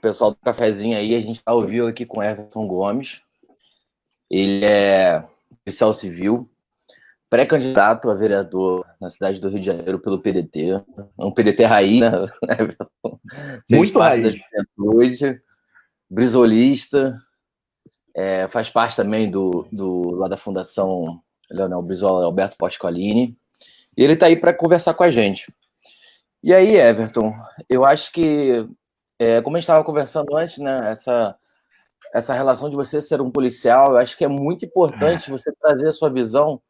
pessoal do cafezinho aí, a gente está ao vivo aqui com Everton Gomes. Ele é policial civil, pré-candidato a vereador na cidade do Rio de Janeiro pelo PDT. Um PDT raiz, né, Everton? Fez parte da juventude, brisolista, faz parte também lá da Fundação Leonel Brizola, Alberto Pasqualini. E ele está aí para conversar com a gente. E aí, Everton, eu acho que, como a gente estava conversando antes, né, essa relação de você ser um policial, eu acho que é muito importante você trazer a sua visão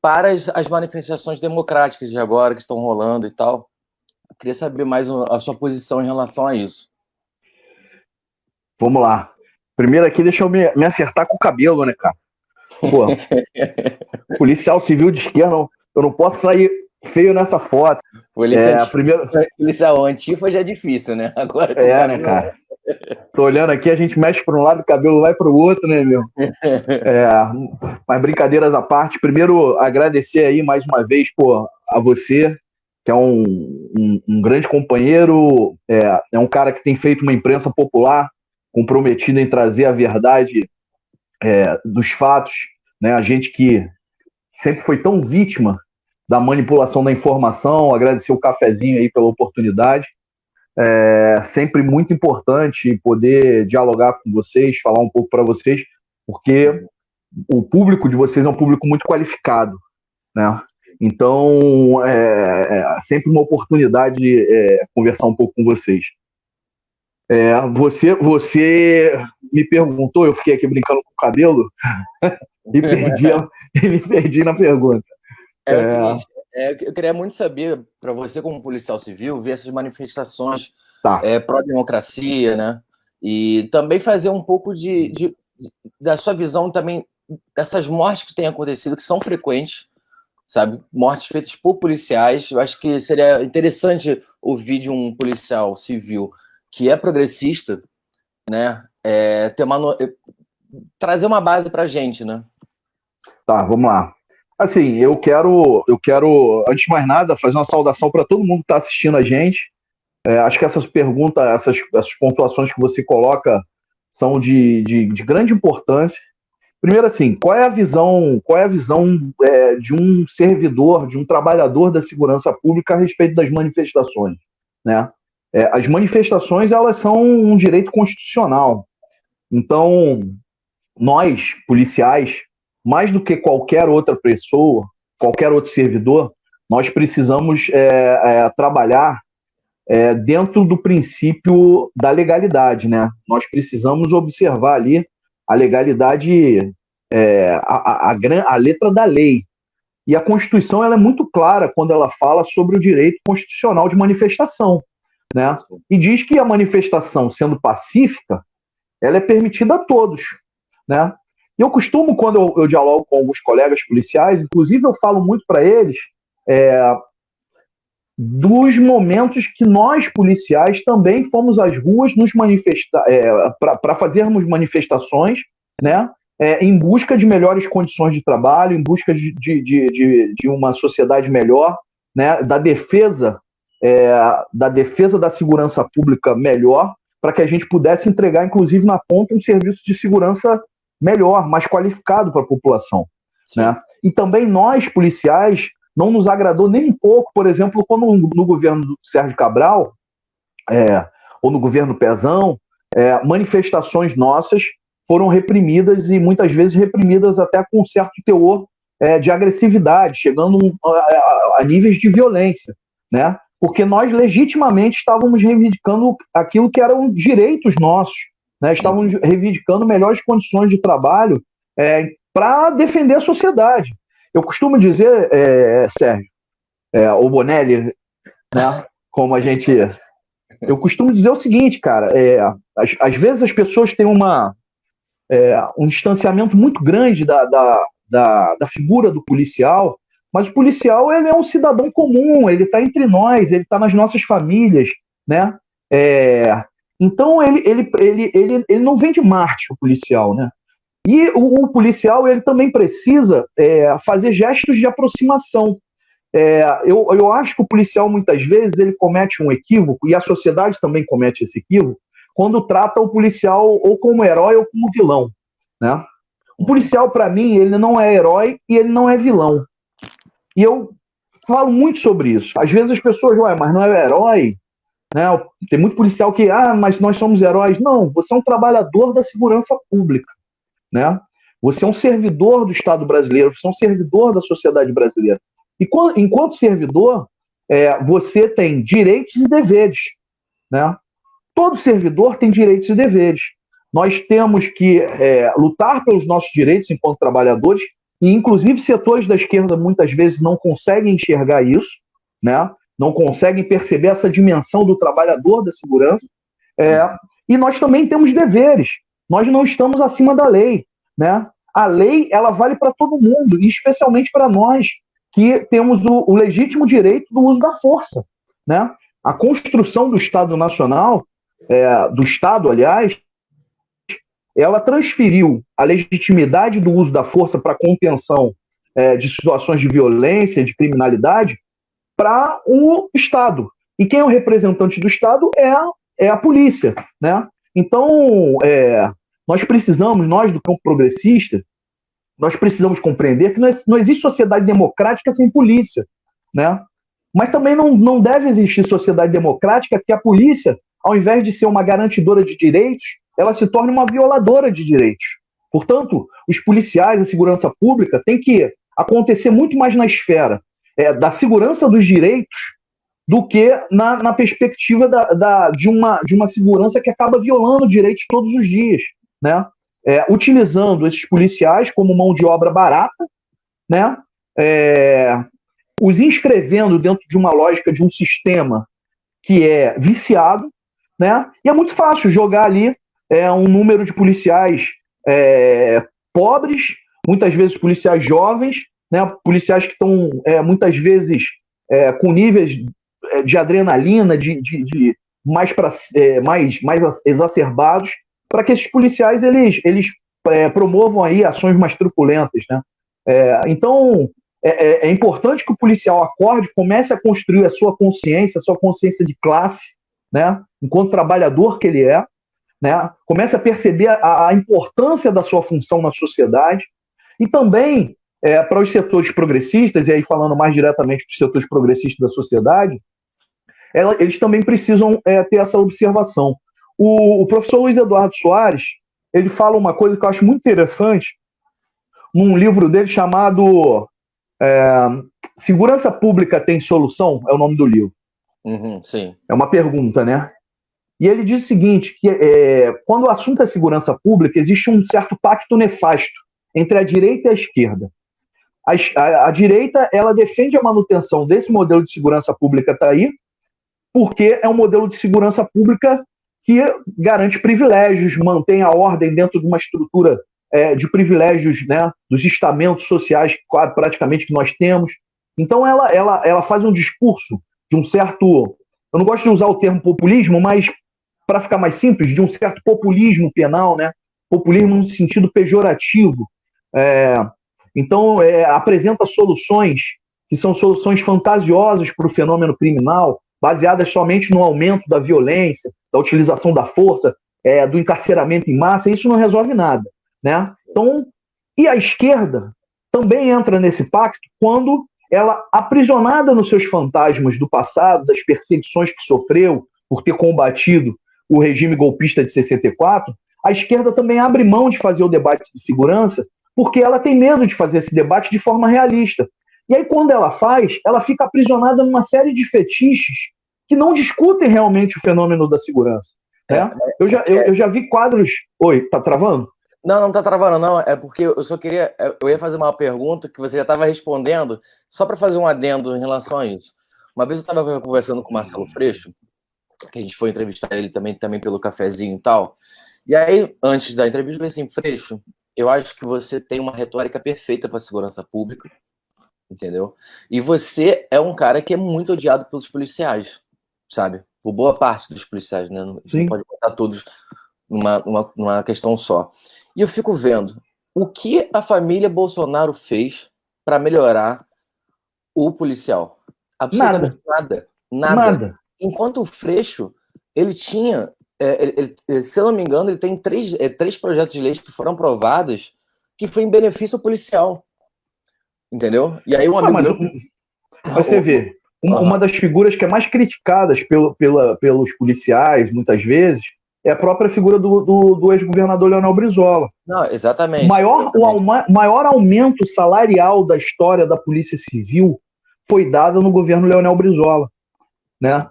para as manifestações democráticas de agora, que estão rolando e tal. Eu queria saber mais a sua posição em relação a isso. Vamos lá. Primeiro aqui, deixa eu me acertar com o cabelo, né, cara? Pô, policial civil de esquerda, eu não posso sair feio nessa foto. Policial antifa já é difícil, né? Agora né, cara? Tô olhando aqui, a gente mexe para um lado, o cabelo vai para o outro, né, meu? Mas brincadeiras à parte, primeiro agradecer aí mais uma vez, a você, que é um grande companheiro, é um cara que tem feito uma imprensa popular, comprometido em trazer a verdade dos fatos, né? A gente que sempre foi tão vítima da manipulação da informação, agradecer o cafezinho aí pela oportunidade. Sempre muito importante poder dialogar com vocês, falar um pouco para vocês, porque o público de vocês é um público muito qualificado, né? Então, sempre uma oportunidade de conversar um pouco com vocês. Você me perguntou, eu fiquei aqui brincando com o cabelo e me perdi na pergunta. É o seguinte, eu queria muito saber, para você como policial civil, ver essas manifestações pró-democracia, né? E também fazer um pouco da sua visão também dessas mortes que têm acontecido, que são frequentes, sabe? Mortes feitas por policiais. Eu acho que seria interessante ouvir de um policial civil que é progressista, né? Trazer uma base para a gente, né? Tá, vamos lá. Assim, eu quero, antes de mais nada, fazer uma saudação para todo mundo que está assistindo a gente. Acho que essas perguntas, essas pontuações que você coloca são de grande importância. Primeiro, assim, qual é a visão de um servidor, de um trabalhador da segurança pública a respeito das manifestações, né? As manifestações, elas são um direito constitucional. Então, nós, policiais, mais do que qualquer outra pessoa, qualquer outro servidor, nós precisamos trabalhar dentro do princípio da legalidade, né? Nós precisamos observar ali a legalidade, a letra da lei. E a Constituição, ela é muito clara quando ela fala sobre o direito constitucional de manifestação, né? E diz que a manifestação, sendo pacífica, ela é permitida a todos, né? E eu costumo, quando eu dialogo com alguns colegas policiais, inclusive eu falo muito para eles dos momentos que nós, policiais, também fomos às ruas nos manifestar, para fazermos manifestações, né, em busca de melhores condições de trabalho, em busca de uma sociedade melhor, né, da defesa da segurança pública melhor, para que a gente pudesse entregar, inclusive, na ponta, um serviço de segurança melhor, mais qualificado para a população, né? E também nós, policiais, não nos agradou nem um pouco, por exemplo, quando no governo do Sérgio Cabral, ou no governo Pezão, manifestações nossas foram reprimidas, e muitas vezes reprimidas até com um certo teor de agressividade, chegando a níveis de violência, né? Porque nós legitimamente estávamos reivindicando aquilo que eram direitos nossos, né? Estávamos reivindicando melhores condições de trabalho para defender a sociedade. Eu costumo dizer, Sérgio, ou Bonelli, né? Como a gente... Eu costumo dizer o seguinte, cara, às vezes as pessoas têm um distanciamento muito grande da figura do policial, mas o policial, ele é um cidadão comum, ele está entre nós, ele está nas nossas famílias, né? Então, ele não vem de Marte, o policial, né? E o policial, ele também precisa fazer gestos de aproximação. Eu acho que o policial, muitas vezes, ele comete um equívoco, e a sociedade também comete esse equívoco, quando trata o policial ou como herói ou como vilão, né? O policial, para mim, ele não é herói e ele não é vilão. E eu falo muito sobre isso. Às vezes as pessoas, ué, mas não é herói? Né? Tem muito policial que, mas nós somos heróis. Não, você é um trabalhador da segurança pública, né? Você é um servidor do Estado brasileiro, você é um servidor da sociedade brasileira. E enquanto servidor, você tem direitos e deveres, né? Todo servidor tem direitos e deveres. Nós temos que lutar pelos nossos direitos enquanto trabalhadores, e inclusive setores da esquerda muitas vezes não conseguem enxergar isso, né? Não conseguem perceber essa dimensão do trabalhador da segurança. E nós também temos deveres. Nós não estamos acima da lei, né? A lei, ela vale para todo mundo, e especialmente para nós, que temos o legítimo direito do uso da força, né? A construção do Estado Nacional, do Estado, aliás, ela transferiu a legitimidade do uso da força para contenção de situações de violência, de criminalidade, para o Estado. E quem é o representante do Estado é a polícia, né? Então, nós do campo progressista, nós precisamos compreender que não existe sociedade democrática sem polícia, né? Mas também não deve existir sociedade democrática que a polícia, ao invés de ser uma garantidora de direitos, ela se torne uma violadora de direitos. Portanto, os policiais, a segurança pública, tem que acontecer muito mais na esfera da segurança dos direitos do que na perspectiva de uma segurança que acaba violando direitos todos os dias, né? Utilizando esses policiais como mão de obra barata, né? Os inscrevendo dentro de uma lógica de um sistema que é viciado, né? E é muito fácil jogar ali um número de policiais pobres, muitas vezes policiais jovens, né? Policiais que estão muitas vezes com níveis de adrenalina, de mais exacerbados, para que esses policiais eles promovam aí ações mais truculentas, né? Então é importante que o policial acorde, comece a construir a sua consciência de classe, né? Enquanto trabalhador que ele né? Comece a perceber a importância da sua função na sociedade, e também para os setores progressistas, e aí falando mais diretamente para os setores progressistas da sociedade, eles também precisam ter essa observação. O professor Luiz Eduardo Soares, ele fala uma coisa que eu acho muito interessante num livro dele chamado Segurança Pública Tem Solução? É o nome do livro. Sim. É uma pergunta, né? E ele diz o seguinte, que quando o assunto é segurança pública, existe um certo pacto nefasto entre a direita e a esquerda. A direita, ela defende a manutenção desse modelo de segurança pública aí, porque é um modelo de segurança pública que garante privilégios, mantém a ordem dentro de uma estrutura de privilégios, né, dos estamentos sociais praticamente que nós temos. Então ela faz um discurso de um certo, eu não gosto de usar o termo populismo, mas para ficar mais simples, de um certo populismo penal, né? Populismo no sentido pejorativo. Então apresenta soluções que são soluções fantasiosas para o fenômeno criminal, baseadas somente no aumento da violência, da utilização da força, do encarceramento em massa. Isso não resolve nada, né? Então, e a esquerda também entra nesse pacto quando ela, aprisionada nos seus fantasmas do passado, das perseguições que sofreu por ter combatido o regime golpista de 64, a esquerda também abre mão de fazer o debate de segurança porque ela tem medo de fazer esse debate de forma realista. E aí, quando ela faz, ela fica aprisionada numa série de fetiches que não discutem realmente o fenômeno da segurança. Né? Eu já vi quadros... Oi, tá travando? Não tá travando, não. É porque eu só queria... Eu ia fazer uma pergunta que você já estava respondendo, só para fazer um adendo em relação a isso. Uma vez eu estava conversando com o Marcelo Freixo, que a gente foi entrevistar ele também pelo cafezinho e tal. E aí, antes da entrevista, eu falei assim, Freixo, eu acho que você tem uma retórica perfeita para a segurança pública, entendeu? E você é um cara que é muito odiado pelos policiais, sabe? Por boa parte dos policiais, né? A gente não pode botar todos numa questão só. E eu fico vendo o que a família Bolsonaro fez para melhorar o policial. Nada. Absolutamente nada. Nada. Enquanto o Freixo, ele tinha, se eu não me engano, ele tem três projetos de lei que foram aprovados que foi em benefício ao policial. Entendeu? E aí um amigo meu... Mas você vê, uma das figuras que é mais criticadas pelos policiais, muitas vezes, é a própria figura do ex-governador Leonel Brizola. Não, exatamente. O maior aumento salarial da história da Polícia Civil foi dado no governo Leonel Brizola, né?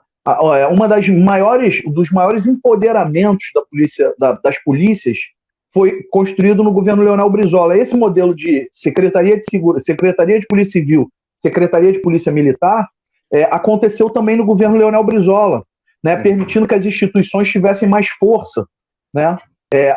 Dos maiores empoderamentos das polícias foi construído no governo Leonel Brizola. Esse modelo de Secretaria de Polícia Civil, Secretaria de Polícia Militar, aconteceu também no governo Leonel Brizola, né, permitindo que as instituições tivessem mais força, né?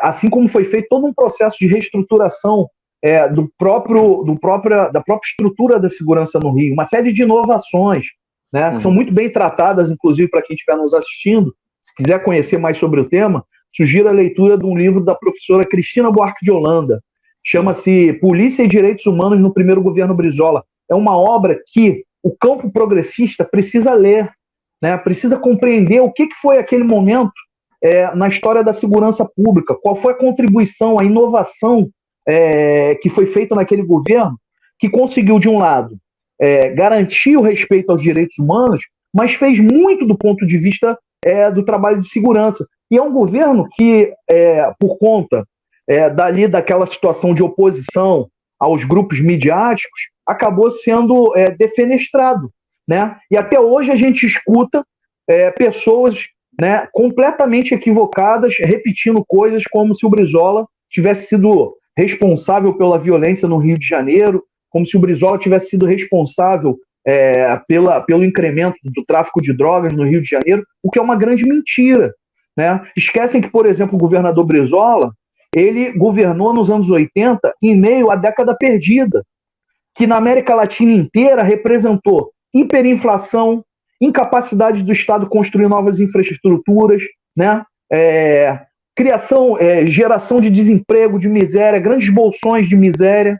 Assim como foi feito todo um processo de reestruturação da própria estrutura da segurança no Rio, uma série de inovações, né, que são muito bem tratadas, inclusive para quem estiver nos assistindo. Se quiser conhecer mais sobre o tema, sugiro a leitura de um livro da professora Cristina Buarque de Holanda, chama-se Polícia e Direitos Humanos no Primeiro Governo Brizola. É uma obra que o campo progressista precisa ler, né, precisa compreender o que foi aquele momento na história da segurança pública, qual foi a contribuição, a inovação que foi feita naquele governo, que conseguiu, de um lado, garantir o respeito aos direitos humanos, mas fez muito do ponto de vista do trabalho de segurança. E é um governo que, por conta daquela situação de oposição aos grupos midiáticos, acabou sendo defenestrado, né? E até hoje a gente escuta pessoas, né, completamente equivocadas, repetindo coisas como se o Brizola tivesse sido responsável pela violência no Rio de Janeiro, como se o Brizola tivesse sido responsável pelo incremento do tráfico de drogas no Rio de Janeiro, o que é uma grande mentira, né? Esquecem que, por exemplo, o governador Brizola, ele governou nos anos 80 em meio à década perdida, que na América Latina inteira representou hiperinflação, incapacidade do Estado construir novas infraestruturas, né? Geração de desemprego, de miséria, grandes bolsões de miséria.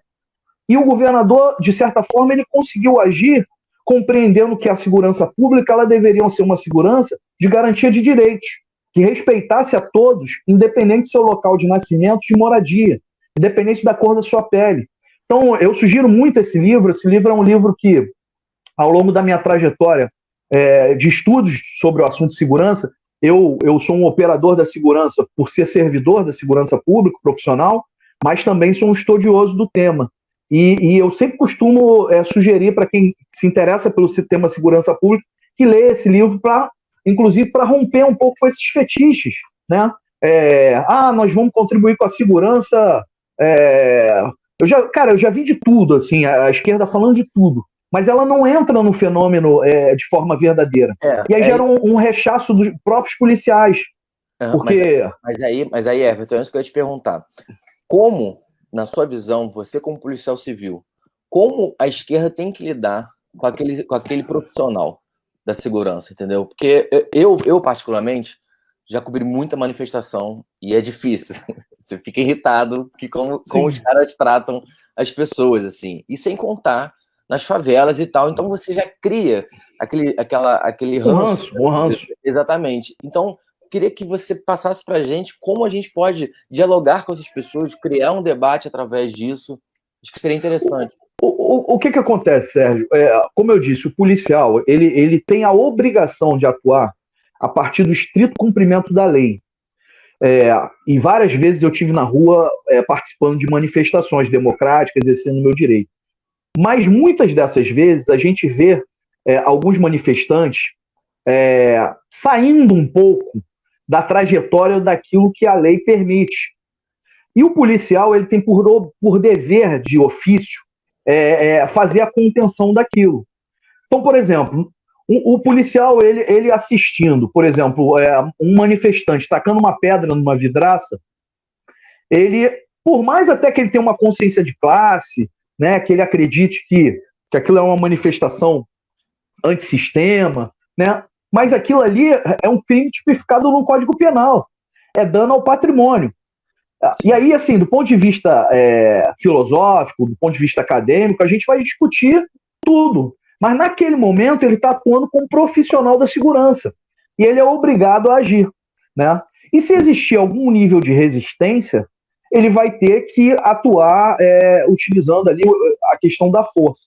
E o governador, de certa forma, ele conseguiu agir compreendendo que a segurança pública ela deveria ser uma segurança de garantia de direitos, que respeitasse a todos, independente do seu local de nascimento, de moradia, independente da cor da sua pele. Então, eu sugiro muito esse livro. Esse livro é um livro que, ao longo da minha trajetória de estudos sobre o assunto de segurança, eu sou um operador da segurança por ser servidor da segurança pública, profissional, mas também sou um estudioso do tema. E eu sempre costumo sugerir para quem se interessa pelo tema segurança pública que leia esse livro, inclusive para romper um pouco com esses fetiches, né? Nós vamos contribuir com a segurança. Eu já vi de tudo, assim, a esquerda falando de tudo, mas ela não entra no fenômeno de forma verdadeira. E aí gera um rechaço dos próprios policiais. Porque... Mas aí, Everton, é isso que eu ia te perguntar. Como, na sua visão, você como policial civil, como a esquerda tem que lidar com aquele profissional da segurança, entendeu? Porque eu particularmente, já cobri muita manifestação e é difícil. Você fica irritado que como os caras tratam as pessoas, assim. E sem contar nas favelas e tal. Então você já cria aquele ranço. Um ranço. Exatamente. Então, queria que você passasse pra gente como a gente pode dialogar com essas pessoas, criar um debate através disso. Acho que seria interessante. O que acontece, Sérgio? Como eu disse, o policial ele tem a obrigação de atuar a partir do estrito cumprimento da lei. E várias vezes eu estive na rua participando de manifestações democráticas, exercendo o meu direito. Mas muitas dessas vezes a gente vê alguns manifestantes saindo um pouco da trajetória daquilo que a lei permite. E o policial ele tem por dever de ofício fazer a contenção daquilo. Então, por exemplo, o policial ele assistindo, por exemplo, um manifestante tacando uma pedra numa vidraça, ele, por mais até que ele tenha uma consciência de classe, né, que ele acredite que aquilo é uma manifestação antissistema, né, mas aquilo ali é um crime tipificado no Código Penal, é dano ao patrimônio. E aí, assim, do ponto de vista filosófico, do ponto de vista acadêmico, a gente vai discutir tudo, Mas naquele momento ele está atuando como profissional da segurança e ele é obrigado a agir, né? E se existir algum nível de resistência, ele vai ter que atuar utilizando ali a questão da força.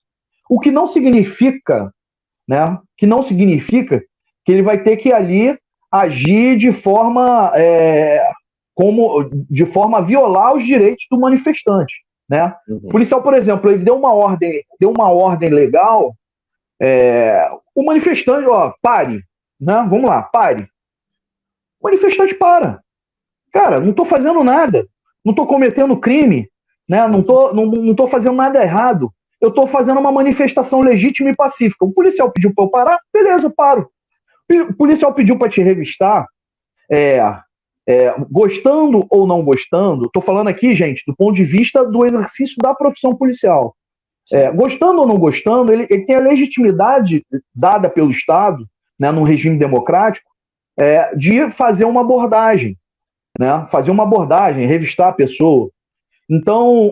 O que não significa, né? Que não significa que ele vai ter que ali agir de forma a violar os direitos do manifestante, né? O policial, por exemplo, ele deu uma ordem legal, o manifestante, pare, né? Vamos lá, pare. O manifestante para. Cara, não estou fazendo nada, não estou cometendo crime, né? Não tô fazendo nada errado. Eu estou fazendo uma manifestação legítima e pacífica. O policial pediu para eu parar, beleza, paro. O policial pediu para te revistar, gostando ou não gostando, estou falando aqui, gente, do ponto de vista do exercício da profissão policial. Gostando ou não gostando, ele tem a legitimidade dada pelo Estado, né, num regime democrático, de fazer uma abordagem, né, revistar a pessoa. Então,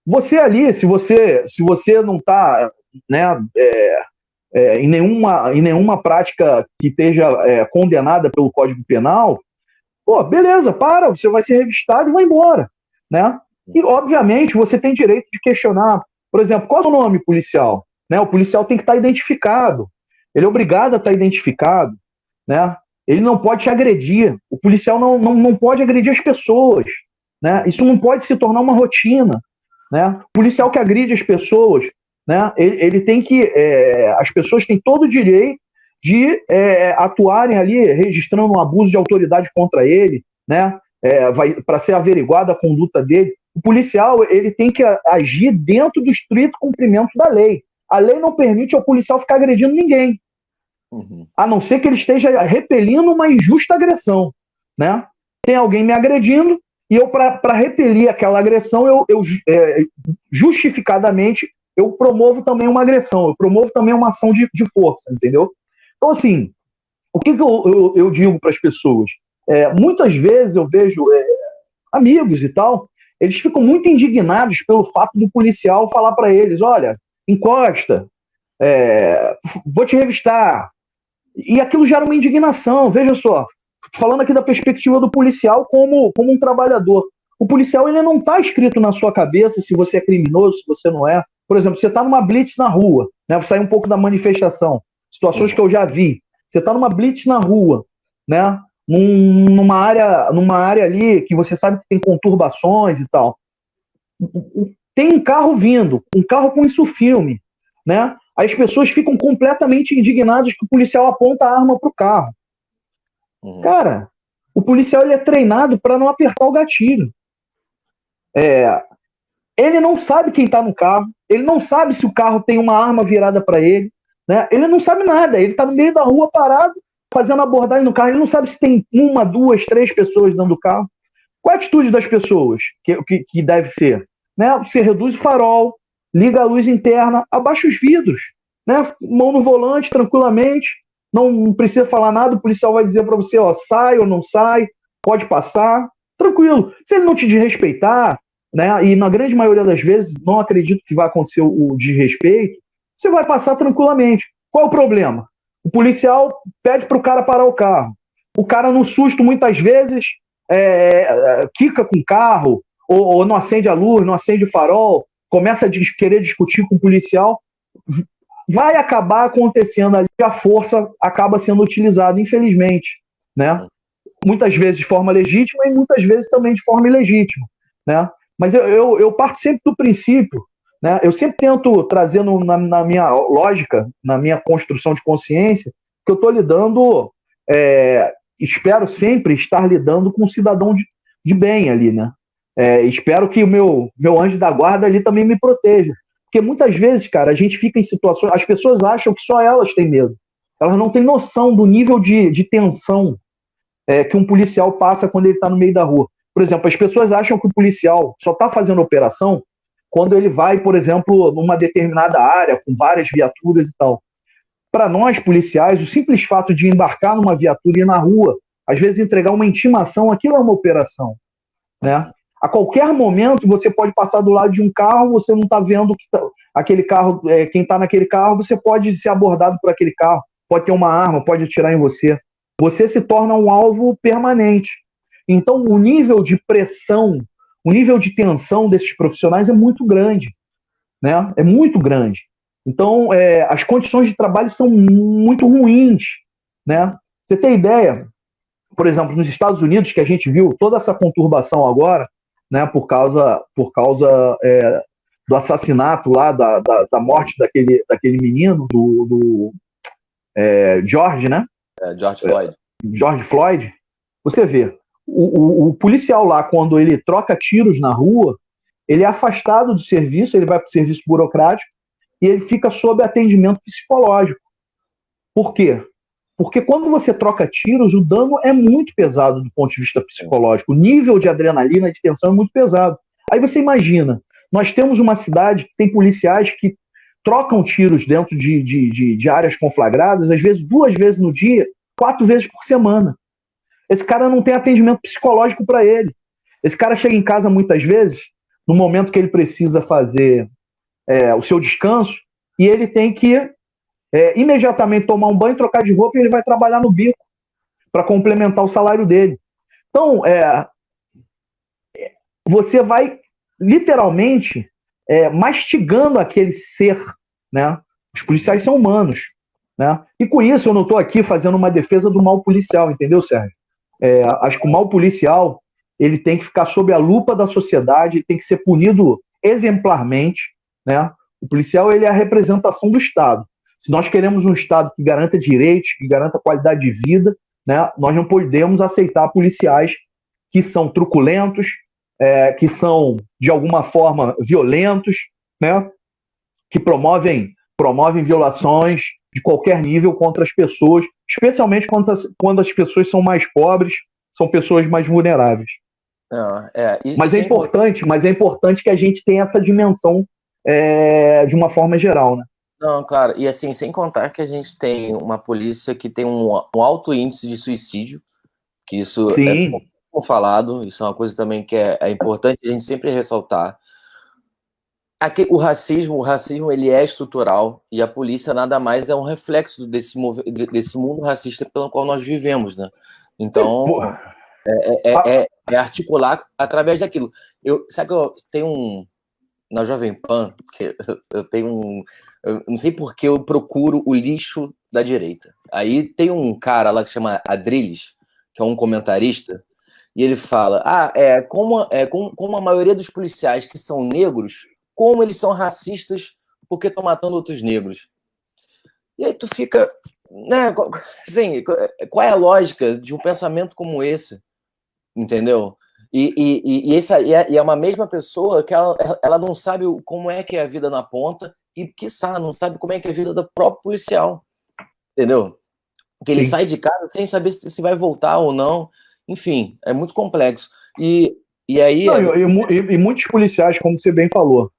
você ali, se você não está, né, em nenhuma prática que esteja condenada pelo Código Penal, beleza, para, você vai ser revistado e vai embora, né? E, obviamente, você tem direito de questionar, por exemplo, qual é o nome policial? Né? O policial tem que estar identificado, ele é obrigado a estar identificado, né? Ele não pode te agredir, o policial não pode agredir as pessoas, né? Isso não pode se tornar uma rotina, né? O policial que agride as pessoas, né? Ele tem que, as pessoas têm todo o direito de atuarem ali, registrando um abuso de autoridade contra ele, né? Para ser averiguada a conduta dele. O policial, ele tem que agir dentro do estrito cumprimento da lei. A lei não permite ao policial ficar agredindo ninguém, a não ser que ele esteja repelindo uma injusta agressão, né? Tem alguém me agredindo e eu, para repelir aquela agressão, justificadamente, eu promovo também uma agressão, eu promovo também uma ação de força, entendeu? Então, assim, o que eu digo para as pessoas? Muitas vezes eu vejo amigos e tal, eles ficam muito indignados pelo fato do policial falar para eles, olha, encosta, vou te revistar. E aquilo gera uma indignação, veja só, falando aqui da perspectiva do policial como um trabalhador. O policial, ele não está escrito na sua cabeça se você é criminoso, se você não é. Por exemplo, você está numa blitz na rua, né? Vou sair um pouco da manifestação, situações que eu já vi. Você está numa blitz na rua, né? Numa área ali que você sabe que tem conturbações e tal. Tem um carro vindo, um carro com isso filme, né? As pessoas ficam completamente indignadas que o policial aponta a arma para o carro. Cara, o policial, ele é treinado para não apertar o gatilho. Ele não sabe quem está no carro, ele não sabe se o carro tem uma arma virada para ele, né? Ele não sabe nada, ele está no meio da rua parado, fazendo abordagem no carro, ele não sabe se tem 1, 2, 3 pessoas dentro do carro. Qual a atitude das pessoas que deve ser? Né? Você reduz o farol, liga a luz interna, abaixa os vidros, né? Mão no volante, tranquilamente, não precisa falar nada, o policial vai dizer para você, sai ou não sai, pode passar, tranquilo. Se ele não te desrespeitar, né, e na grande maioria das vezes não acredito que vai acontecer o desrespeito, você vai passar tranquilamente. Qual é o problema? O policial pede para o cara parar o carro. O cara, no susto, muitas vezes, quica com o carro, ou não acende a luz, não acende o farol, começa a querer discutir com o policial. Vai acabar acontecendo ali, a força acaba sendo utilizada, infelizmente, né? Muitas vezes de forma legítima e muitas vezes também de forma ilegítima, né? Mas eu parto sempre do princípio, né? Eu sempre tento trazer na minha lógica, na minha construção de consciência, que eu estou lidando, espero sempre estar lidando com um cidadão de bem ali, né? Espero que o meu anjo da guarda ali também me proteja. Porque muitas vezes, cara, a gente fica em situações... As pessoas acham que só elas têm medo. Elas não têm noção do nível de tensão que um policial passa quando ele está no meio da rua. Por exemplo, as pessoas acham que o policial só está fazendo operação quando ele vai, por exemplo, numa determinada área, com várias viaturas e tal. Para nós, policiais, o simples fato de embarcar numa viatura e ir na rua, às vezes entregar uma intimação, aquilo é uma operação, né? A qualquer momento você pode passar do lado de um carro, você não está vendo que aquele carro, quem está naquele carro, você pode ser abordado por aquele carro, pode ter uma arma, pode atirar em você. Você se torna um alvo permanente. Então, o nível de pressão, o nível de tensão desses profissionais é muito grande, né? É muito grande. Então, as condições de trabalho são muito ruins, né? Você tem ideia, por exemplo, nos Estados Unidos, que a gente viu toda essa conturbação agora, né, por causa do assassinato lá, da morte daquele menino, do George, né? George Floyd. George Floyd. Você vê, o policial lá, quando ele troca tiros na rua, ele é afastado do serviço, ele vai para o serviço burocrático e ele fica sob atendimento psicológico. Por quê? Porque quando você troca tiros, o dano é muito pesado do ponto de vista psicológico. O nível de adrenalina, de tensão é muito pesado. Aí você imagina, nós temos uma cidade que tem policiais que trocam tiros dentro de áreas conflagradas, às vezes 2 vezes no dia, 4 vezes por semana. Esse cara não tem atendimento psicológico para ele. Esse cara chega em casa muitas vezes, no momento que ele precisa fazer o seu descanso, e ele tem que imediatamente tomar um banho, trocar de roupa e ele vai trabalhar no bico para complementar o salário dele. Então, você vai literalmente mastigando aquele ser, né? Os policiais são humanos, né? E com isso eu não estou aqui fazendo uma defesa do mal policial, entendeu, Sérgio? Acho que o mal policial ele tem que ficar sob a lupa da sociedade, ele tem que ser punido exemplarmente, né? O policial ele é a representação do Estado. Se nós queremos um Estado que garanta direitos, que garanta qualidade de vida, né, nós não podemos aceitar policiais que são truculentos, que são, de alguma forma, violentos, né, que promovem violações de qualquer nível contra as pessoas, especialmente quando as pessoas são mais pobres, são pessoas mais vulneráveis. Mas é importante que a gente tenha essa dimensão de uma forma geral, né? Não, claro, e assim, sem contar que a gente tem uma polícia que tem um alto índice de suicídio, que isso é pouco falado, isso é uma coisa também que é importante a gente sempre ressaltar. Aqui, o racismo ele é estrutural, e a polícia nada mais é um reflexo desse mundo racista pelo qual nós vivemos, né? Então, é articular através daquilo. Sabe que eu tenho na Jovem Pan, que eu tenho eu não sei por que eu procuro o lixo da direita. Aí tem um cara lá que chama Adrilles, que é um comentarista, e ele fala, como a maioria dos policiais que são negros, como eles são racistas porque estão matando outros negros. E aí tu fica, né, assim, qual é a lógica de um pensamento como esse? Entendeu? E é uma mesma pessoa que ela não sabe como é que é a vida na ponta e, quiçá, não sabe como é que é a vida do próprio policial. Entendeu? Que ele sai de casa sem saber se vai voltar ou não. Enfim, é muito complexo. E aí... E muitos policiais, como você bem falou,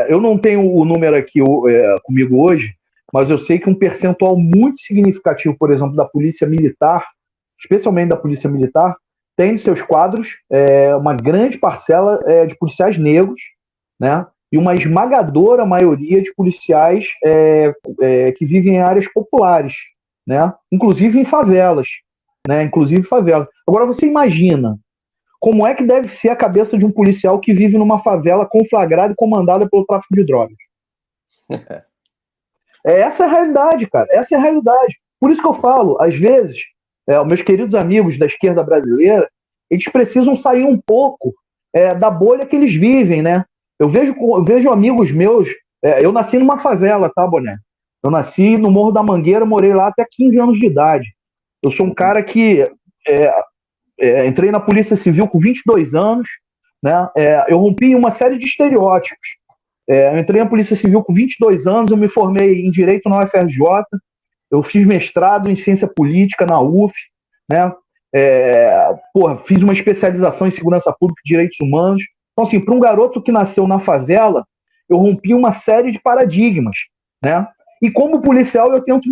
eu não tenho o número aqui comigo hoje, mas eu sei que um percentual muito significativo, por exemplo, da polícia militar, especialmente da polícia militar, tem nos seus quadros uma grande parcela de policiais negros, né? E uma esmagadora maioria de policiais que vivem em áreas populares, né? Inclusive em favelas, né? Agora você imagina como é que deve ser a cabeça de um policial que vive numa favela conflagrada e comandada pelo tráfico de drogas. Essa é a realidade, cara. Essa é a realidade. Por isso que eu falo, às vezes, meus queridos amigos da esquerda brasileira, eles precisam sair um pouco da bolha que eles vivem, né? Eu vejo amigos meus, eu nasci numa favela, tá, Boné? Eu nasci no Morro da Mangueira, morei lá até 15 anos de idade. Eu sou um cara que entrei na Polícia Civil com 22 anos, né? Eu rompi uma série de estereótipos. Eu entrei na Polícia Civil com 22 anos, eu me formei em Direito na UFRJ, eu fiz mestrado em Ciência Política na UF, né? Fiz uma especialização em Segurança Pública e Direitos Humanos. Então, assim, para um garoto que nasceu na favela, eu rompi uma série de paradigmas, né? E como policial, eu tento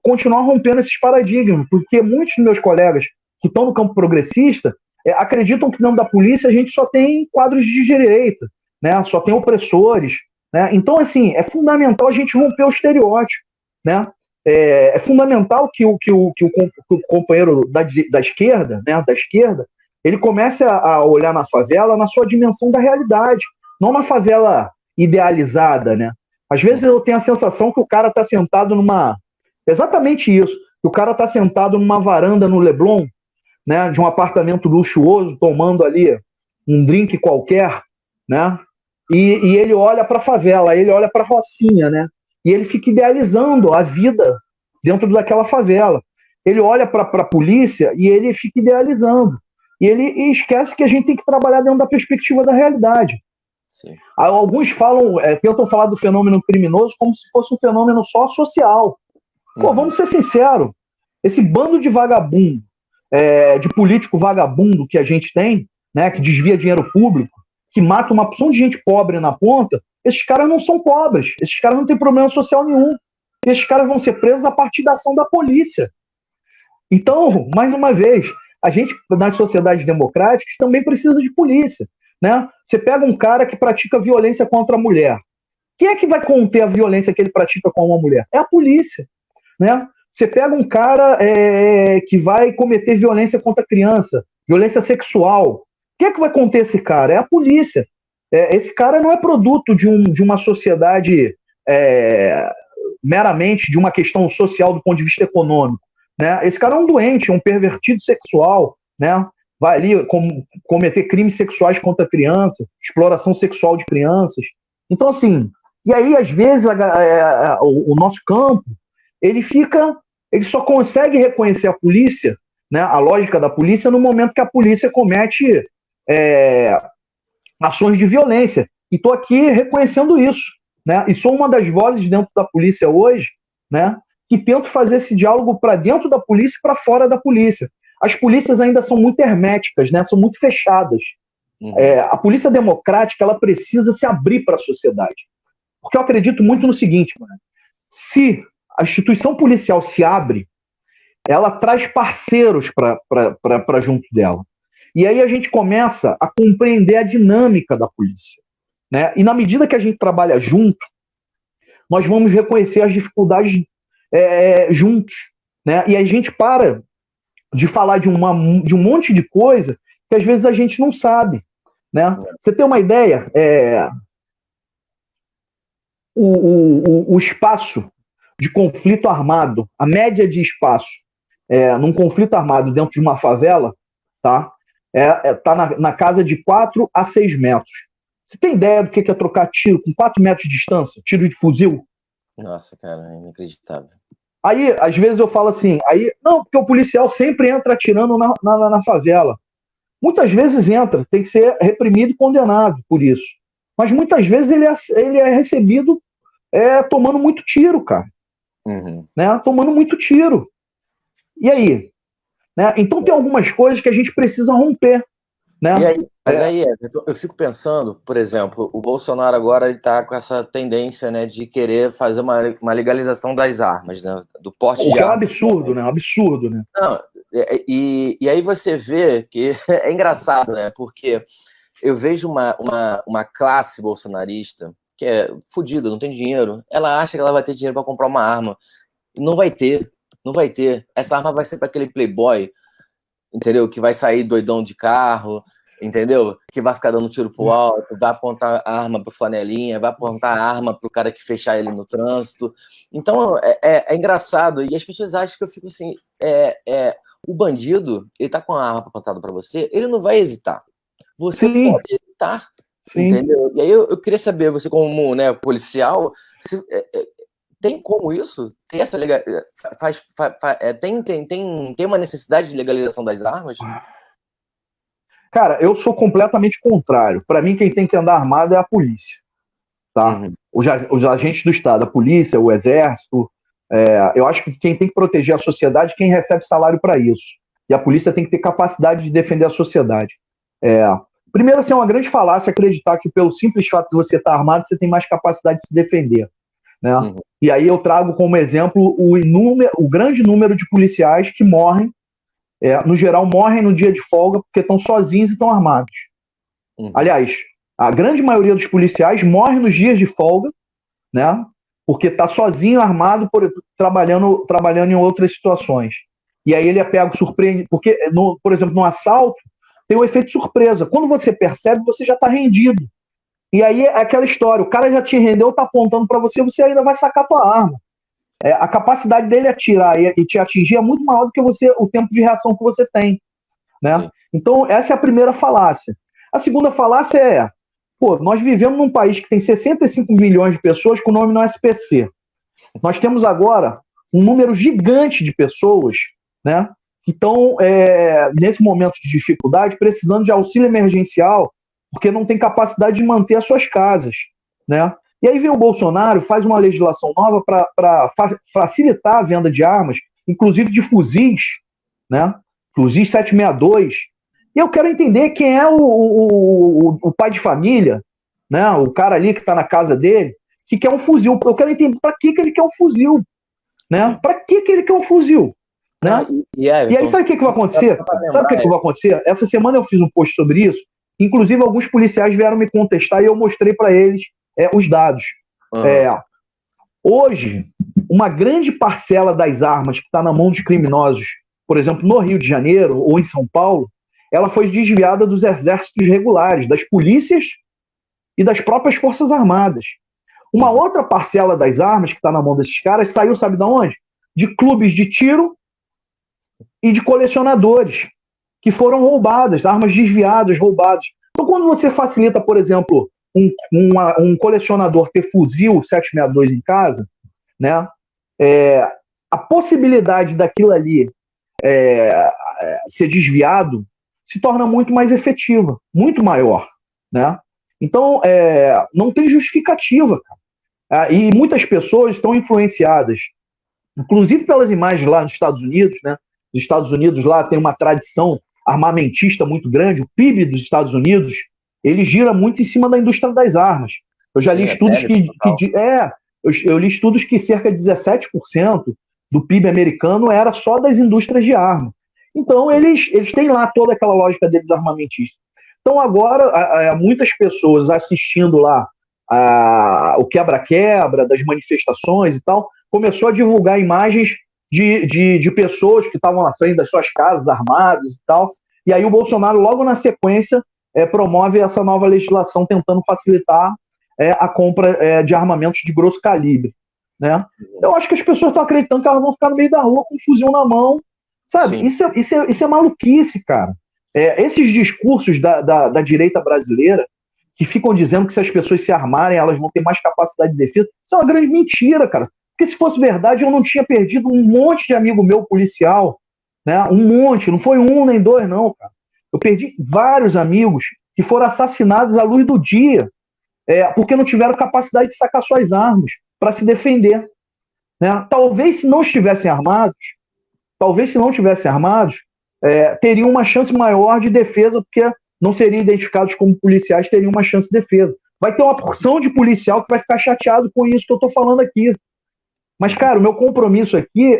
continuar rompendo esses paradigmas, porque muitos dos meus colegas que estão no campo progressista, acreditam que dentro da polícia a gente só tem quadros de direita, né? Só tem opressores, né? Então, assim, é fundamental a gente romper o estereótipo, né? É fundamental que o companheiro da esquerda, né, da esquerda, ele comece a olhar na favela na sua dimensão da realidade, não uma favela idealizada, né? Às vezes eu tenho a sensação que o cara está sentado numa... Exatamente isso, que o cara está sentado numa varanda no Leblon, né, de um apartamento luxuoso, tomando ali um drink qualquer, né? E ele olha para a favela, ele olha para a Rocinha, né? E ele fica idealizando a vida dentro daquela favela. Ele olha para a polícia e ele fica idealizando. E ele esquece que a gente tem que trabalhar dentro da perspectiva da realidade. Sim. Alguns falam, tentam falar do fenômeno criminoso como se fosse um fenômeno só social. Pô, vamos ser sinceros. Esse bando de vagabundo, de político vagabundo que a gente tem, né, que desvia dinheiro público, que mata uma porção de gente pobre na ponta, esses caras não são pobres, esses caras não têm problema social nenhum. Esses caras vão ser presos a partir da ação da polícia. Então, mais uma vez, a gente, nas sociedades democráticas, também precisa de polícia, né? Você pega um cara que pratica violência contra a mulher. Quem é que vai conter a violência que ele pratica com uma mulher? É a polícia, né? Você pega um cara que vai cometer violência contra a criança, violência sexual. Quem é que vai conter esse cara? É a polícia. Esse cara não é produto de uma sociedade meramente de uma questão social do ponto de vista econômico, né? Esse cara é um doente, é um pervertido sexual, né? Vai ali cometer crimes sexuais contra crianças, exploração sexual de crianças. Então, assim, e aí, às vezes, o nosso campo, ele só consegue reconhecer a polícia, né, a lógica da polícia, no momento que a polícia comete ações de violência. E estou aqui reconhecendo isso, né? E sou uma das vozes dentro da polícia hoje, né, que tento fazer esse diálogo para dentro da polícia e para fora da polícia. As polícias ainda são muito herméticas, né, são muito fechadas. A polícia democrática, ela precisa se abrir para a sociedade. Porque eu acredito muito no seguinte, mano, se a instituição policial se abre, ela traz parceiros para junto dela. E aí a gente começa a compreender a dinâmica da polícia, né? E na medida que a gente trabalha junto, nós vamos reconhecer as dificuldades juntos, né? E a gente para de falar de um monte de coisa que às vezes a gente não sabe, né? Você tem uma ideia? O espaço de conflito armado, a média de espaço num conflito armado dentro de uma favela, tá? Tá na casa de 4 a 6 metros. Você tem ideia do que é trocar tiro com 4 metros de distância? Tiro de fuzil? Nossa, cara, é inacreditável. Aí, às vezes eu falo assim, não, porque o policial sempre entra atirando na favela. Muitas vezes entra, tem que ser reprimido e condenado por isso. Mas muitas vezes ele é recebido tomando muito tiro, cara. Né? Tomando muito tiro. E aí? Né? Então tem algumas coisas que a gente precisa romper. Né? E aí, mas aí, eu fico pensando, por exemplo, o Bolsonaro agora está com essa tendência, né, de querer fazer uma legalização das armas, né, do porte de armas. O que é um absurdo, né? Um absurdo, né? Não, e aí você vê que é engraçado, né? Porque eu vejo uma classe bolsonarista que é fodida, não tem dinheiro. Ela acha que ela vai ter dinheiro para comprar uma arma. Não vai ter, não vai ter. Essa arma vai ser para aquele playboy, entendeu? Que vai sair doidão de carro, entendeu? Que vai ficar dando tiro pro alto, vai apontar a arma pro flanelinha, vai apontar a arma pro cara que fechar ele no trânsito. Então, é engraçado. E as pessoas acham que eu fico assim, o bandido, ele tá com a arma apontada para você, ele não vai hesitar. Você pode hesitar, entendeu? E aí eu queria saber, você como, né, policial, tem como isso? Tem essa tem uma necessidade de legalização das armas? Cara, eu sou completamente contrário. Para mim, quem tem que andar armado é a polícia, tá? Os agentes do Estado, a polícia, o exército. Eu acho que quem tem que proteger a sociedade é quem recebe salário para isso. E a polícia tem que ter capacidade de defender a sociedade. Primeiro, assim, é uma grande falácia acreditar que pelo simples fato de você estar armado, você tem mais capacidade de se defender. Né? E aí eu trago como exemplo o grande número de policiais que morrem no geral, morrem no dia de folga porque estão sozinhos e estão armados. Aliás, a grande maioria dos policiais morre nos dias de folga, né? Porque está sozinho, armado, trabalhando em outras situações. E aí ele é pego, surpreende. Porque, por exemplo, no assalto, tem o efeito surpresa. Quando você percebe, você já está rendido. E aí é aquela história, o cara já te rendeu, está apontando para você, você ainda vai sacar a tua arma. A capacidade dele atirar e te atingir é muito maior do que o tempo de reação que você tem. Né? Então, essa é a primeira falácia. A segunda falácia é, nós vivemos num país que tem 65 milhões de pessoas com nome no SPC. Nós temos agora um número gigante de pessoas, né, que estão, nesse momento de dificuldade, precisando de auxílio emergencial, porque não tem capacidade de manter as suas casas. Né? E aí vem o Bolsonaro, faz uma legislação nova para facilitar a venda de armas, inclusive de fuzis, né? Fuzis 762. E eu quero entender quem é o pai de família, né? O cara ali que está na casa dele, que quer um fuzil. Eu quero entender para que ele quer um fuzil. Né? Para que ele quer um fuzil? Né? E aí, sabe o que vai acontecer? Sabe o que vai acontecer? Essa semana eu fiz um post sobre isso. Inclusive, alguns policiais vieram me contestar e eu mostrei para eles os dados. Hoje, uma grande parcela das armas que está na mão dos criminosos, por exemplo, no Rio de Janeiro ou em São Paulo, ela foi desviada dos exércitos regulares, das polícias e das próprias Forças Armadas. Uma outra parcela das armas que está na mão desses caras saiu, sabe de onde? De clubes de tiro e de colecionadores, que foram roubadas, armas desviadas, roubadas. Então, quando você facilita, por exemplo, um colecionador ter fuzil 762 em casa, né, a possibilidade daquilo ali ser desviado se torna muito mais efetiva, muito maior. Né? Então, não tem justificativa, cara. E muitas pessoas estão influenciadas, inclusive pelas imagens lá nos Estados Unidos, né? Os Estados Unidos lá tem uma tradição armamentista muito grande. O PIB dos Estados Unidos, ele gira muito em cima da indústria das armas. Eu já li estudos eu li estudos que cerca de 17% do PIB americano era só das indústrias de arma. Então, eles têm lá toda aquela lógica deles armamentista. Então, agora, muitas pessoas assistindo lá o quebra-quebra das manifestações e tal, começou a divulgar imagens de pessoas que estavam na frente das suas casas, armadas e tal. E aí o Bolsonaro, logo na sequência, promove essa nova legislação tentando facilitar a compra de armamentos de grosso calibre. Né? Eu acho que as pessoas estão acreditando que elas vão ficar no meio da rua com um fuzil na mão. Sabe? Isso é maluquice, cara. Esses discursos da direita brasileira que ficam dizendo que se as pessoas se armarem, elas vão ter mais capacidade de defesa, isso é uma grande mentira, cara. Porque se fosse verdade, eu não tinha perdido um monte de amigo meu policial, né? Um monte, não foi um nem dois, não, cara. Eu perdi vários amigos que foram assassinados à luz do dia, porque não tiveram capacidade de sacar suas armas para se defender. Né? Talvez se não estivessem armados, teriam uma chance maior de defesa, porque não seriam identificados como policiais, teriam uma chance de defesa. Vai ter uma porção de policial que vai ficar chateado com isso que eu estou falando aqui. Mas, cara, o meu compromisso aqui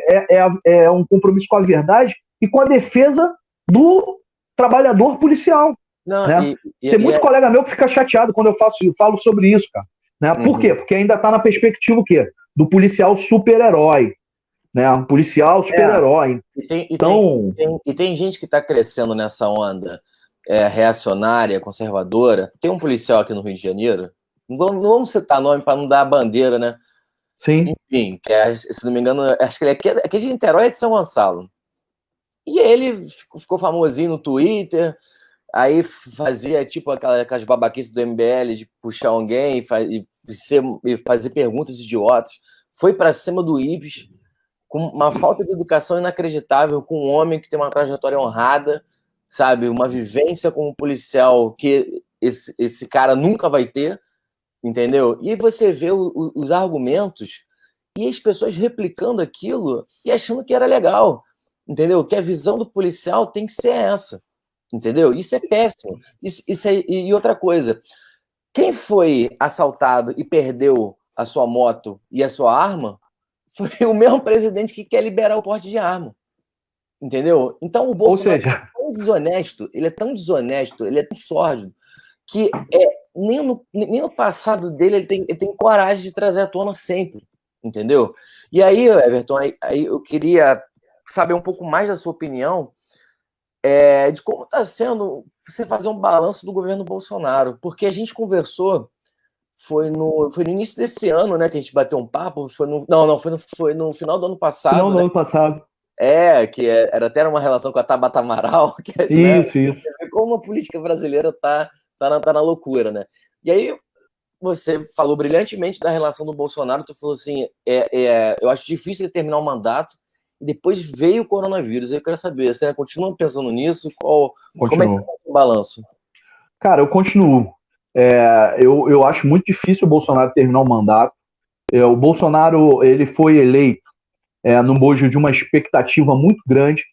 é um compromisso com a verdade e com a defesa do trabalhador policial. Não, né? Tem muito colega meu que fica chateado quando eu falo sobre isso, cara. Né? Por quê? Porque ainda está na perspectiva o quê? Do policial super-herói. Né? Um policial super-herói. E tem gente que está crescendo nessa onda reacionária, conservadora. Tem um policial aqui no Rio de Janeiro, não vamos citar nome para não dar a bandeira, né? Sim. Enfim, se não me engano, acho que ele é aqui de Niterói, é de São Gonçalo. E ele ficou famosinho no Twitter, aí fazia tipo aquelas babaquices do MBL de puxar alguém e fazer perguntas idiotas. Foi para cima do Ibis, com uma falta de educação inacreditável, com um homem que tem uma trajetória honrada, sabe? Uma vivência como policial que esse cara nunca vai ter, entendeu? E você vê os argumentos e as pessoas replicando aquilo e achando que era legal, entendeu? Que a visão do policial tem que ser essa, entendeu? Isso é péssimo. E outra coisa, quem foi assaltado e perdeu a sua moto e a sua arma foi o mesmo presidente que quer liberar o porte de arma. Entendeu? Então o Ou Bolsonaro seja, é tão desonesto, ele é tão desonesto, ele é tão sórdido, que nem no passado dele ele tem coragem de trazer à tona sempre, entendeu? E aí, Everton, aí eu queria saber um pouco mais da sua opinião de como está sendo você fazer um balanço do governo Bolsonaro, porque a gente conversou, foi no início desse ano, né, que a gente bateu um papo, foi no final do ano final passado, do né? ano passado. Era até uma relação com a Tabata Amaral, né? Isso. Como a política brasileira tá na loucura, né? E aí você falou brilhantemente da relação do Bolsonaro, tu falou assim, eu acho difícil ele terminar o mandato, e depois veio o coronavírus. Aí eu quero saber, você continua pensando nisso? Como é que Continuo. tá o balanço? Cara, eu continuo. Eu acho muito difícil o Bolsonaro terminar o mandato. O Bolsonaro ele foi eleito no bojo de uma expectativa muito grande.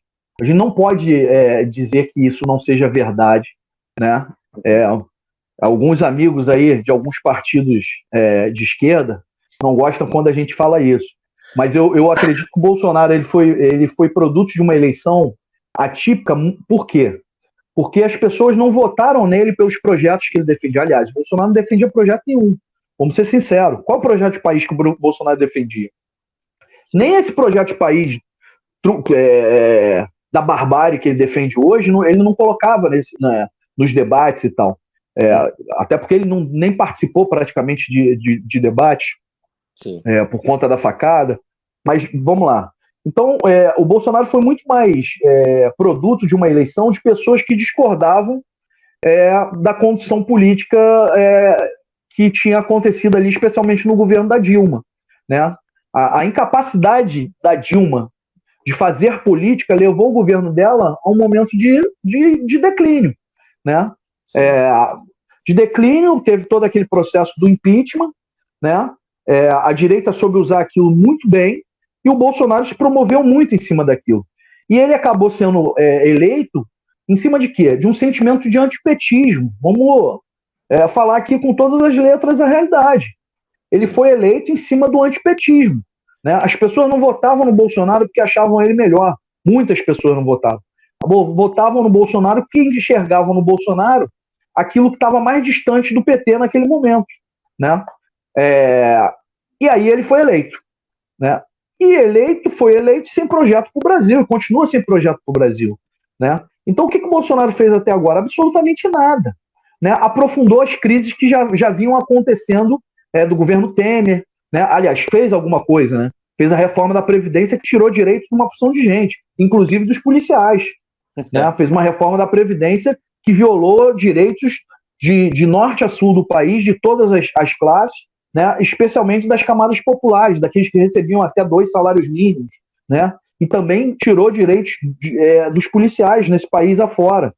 A gente não pode dizer que isso não seja verdade, né? Alguns amigos aí de alguns partidos de esquerda não gostam quando a gente fala isso. Mas eu acredito que o Bolsonaro ele foi produto de uma eleição atípica. Por quê? Porque as pessoas não votaram nele pelos projetos que ele defendia. Aliás, o Bolsonaro não defendia projeto nenhum. Vamos ser sinceros. Qual é o projeto de país que o Bolsonaro defendia? Nem esse projeto de país da barbárie que ele defende hoje, ele não colocava nos debates e tal. Até porque ele nem participou praticamente de debate por conta da facada. Mas vamos lá. Então, o Bolsonaro foi muito mais produto de uma eleição de pessoas que discordavam da condição política que tinha acontecido ali, especialmente no governo da Dilma. Né? A incapacidade da Dilma de fazer política levou o governo dela a um momento de declínio. Né? De declínio, teve todo aquele processo do impeachment, né? A direita soube usar aquilo muito bem, e o Bolsonaro se promoveu muito em cima daquilo. E ele acabou sendo eleito em cima de quê? De um sentimento de antipetismo. Vamos falar aqui com todas as letras a realidade. Ele foi eleito em cima do antipetismo. Né? As pessoas não votavam no Bolsonaro porque achavam ele melhor. Muitas pessoas não votavam. Votavam no Bolsonaro porque enxergavam no Bolsonaro aquilo que estava mais distante do PT naquele momento. Né? E aí ele foi eleito. Né? E foi eleito sem projeto para o Brasil, e continua sem projeto para o Brasil. Né? Então, o que o Bolsonaro fez até agora? Absolutamente nada. Né? Aprofundou as crises que já vinham acontecendo do governo Temer. Né? Aliás, fez alguma coisa. Né? Fez a reforma da Previdência que tirou direitos de uma porção de gente, inclusive dos policiais. Né? Fez uma reforma da Previdência que violou direitos de norte a sul do país, de todas as classes, né? Especialmente das camadas populares, daqueles que recebiam até 2 salários mínimos. Né? E também tirou direitos dos policiais nesse país afora.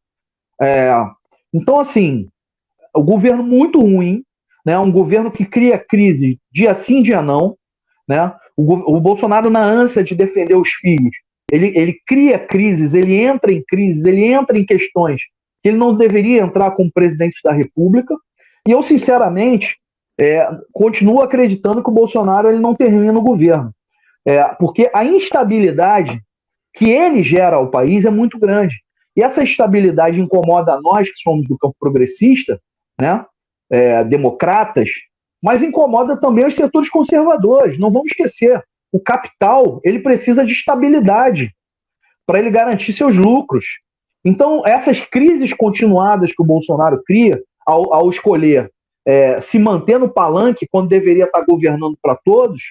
Então, assim, o governo muito ruim, né? Um governo que cria crise dia sim, dia não. Né? O Bolsonaro, na ânsia de defender os filhos, ele cria crises, ele entra em crises, ele entra em questões que ele não deveria entrar como presidente da República. E eu, sinceramente, continuo acreditando que o Bolsonaro ele não termina no governo. Porque a instabilidade que ele gera ao país é muito grande. E essa instabilidade incomoda nós, que somos do campo progressista, né? Democratas, mas incomoda também os setores conservadores. Não vamos esquecer, o capital ele precisa de estabilidade para ele garantir seus lucros. Então, essas crises continuadas que o Bolsonaro cria ao escolher se manter no palanque quando deveria estar governando para todos,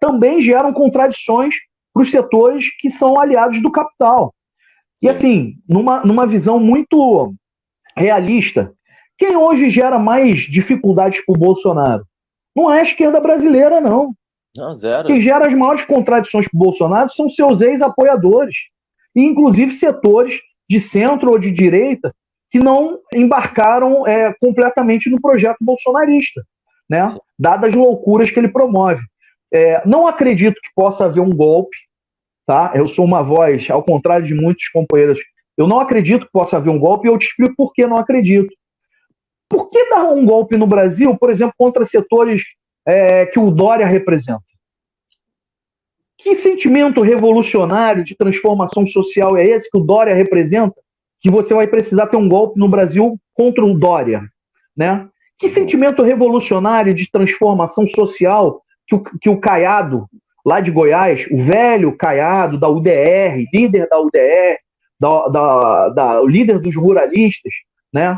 também geram contradições para os setores que são aliados do capital. E assim, numa visão muito realista, quem hoje gera mais dificuldades para o Bolsonaro? Não é a esquerda brasileira, não. Não, zero. Quem gera as maiores contradições para o Bolsonaro são seus ex-apoiadores, e inclusive setores de centro ou de direita que não embarcaram completamente no projeto bolsonarista, né? Dadas as loucuras que ele promove. Não acredito que possa haver um golpe, tá? Eu sou uma voz, ao contrário de muitos companheiros, eu não acredito que possa haver um golpe, e eu te explico por que não acredito. Por que dar um golpe no Brasil, por exemplo, contra setores que o Dória representa? Que sentimento revolucionário de transformação social é esse que o Dória representa? Que você vai precisar ter um golpe no Brasil contra o Dória, né? Que sentimento revolucionário de transformação social que o Caiado, lá de Goiás, o velho Caiado da UDR, líder da UDR, o líder dos ruralistas, né?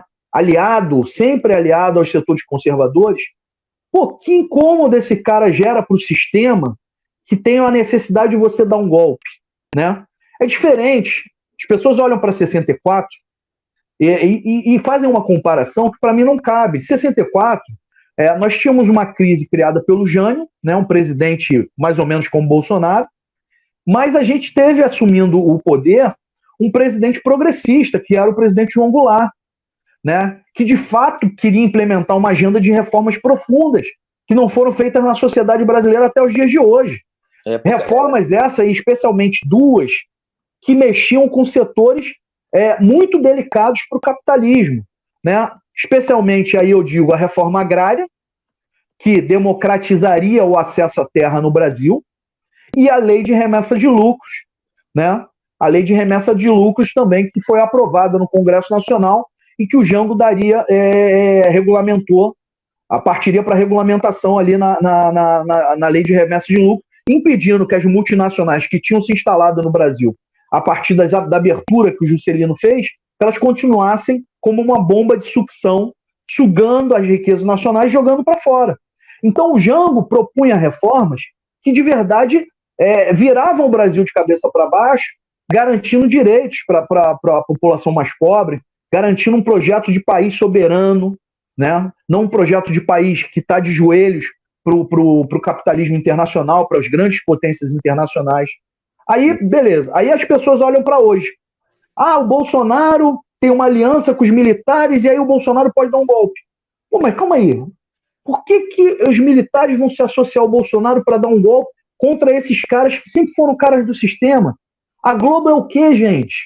Sempre aliado aos setores conservadores. Pô, que incômodo esse cara gera para o sistema que tem a necessidade de você dar um golpe, né? É diferente. As pessoas olham para 64 e fazem uma comparação que para mim não cabe. 64, nós tínhamos uma crise criada pelo Jânio, né, um presidente mais ou menos como Bolsonaro, mas a gente teve assumindo o poder um presidente progressista, que era o presidente João Goulart, né, que de fato queria implementar uma agenda de reformas profundas que não foram feitas na sociedade brasileira até os dias de hoje. Reformas essas, especialmente duas, que mexiam com setores muito delicados para o capitalismo, né? Especialmente, aí eu digo, a reforma agrária, que democratizaria o acesso à terra no Brasil, e a lei de remessa de lucros, né? A lei de remessa de lucros também, que foi aprovada no Congresso Nacional e que o Jango regulamentou, partiria para regulamentação ali na lei de remessa de lucros, impedindo que as multinacionais que tinham se instalado no Brasil a partir da abertura que o Juscelino fez, elas continuassem como uma bomba de sucção, sugando as riquezas nacionais e jogando para fora. Então o Jango propunha reformas que de verdade viravam o Brasil de cabeça para baixo, garantindo direitos para a população mais pobre, garantindo um projeto de país soberano, né? Não um projeto de país que está de joelhos para o capitalismo internacional, para as grandes potências internacionais. Aí, beleza. Aí as pessoas olham para hoje. O Bolsonaro tem uma aliança com os militares e aí o Bolsonaro pode dar um golpe. Pô, mas calma aí. Por que os militares vão se associar ao Bolsonaro para dar um golpe contra esses caras que sempre foram caras do sistema? A Globo é o quê, gente?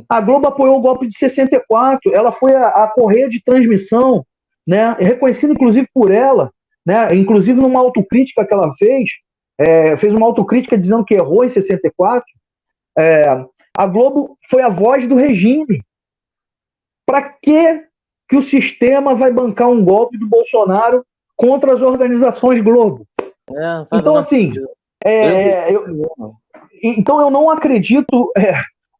A Globo apoiou o golpe de 64. Ela foi a correia de transmissão, né? Reconhecida inclusive por ela, né? Inclusive numa autocrítica que ela fez uma autocrítica dizendo que errou em 64. A Globo foi a voz do regime. Para que o sistema vai bancar um golpe do Bolsonaro contra as organizações Globo? Então, assim, então eu não acredito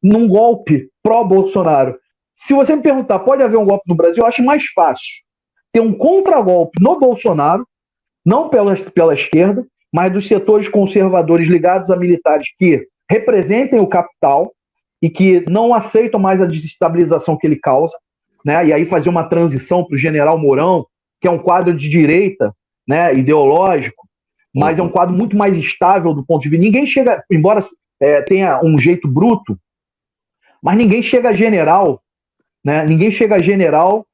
num golpe pró-Bolsonaro. Se você me perguntar, pode haver um golpe no Brasil? Eu acho mais fácil ter um contragolpe no Bolsonaro, não pela esquerda, mas dos setores conservadores ligados a militares que representem o capital e que não aceitam mais a desestabilização que ele causa, né? E aí fazer uma transição para o general Mourão, que é um quadro de direita, né, ideológico, mas é um quadro muito mais estável do ponto de vista. Ninguém chega, embora tenha um jeito bruto, mas ninguém chega a general, né? Ninguém chega a general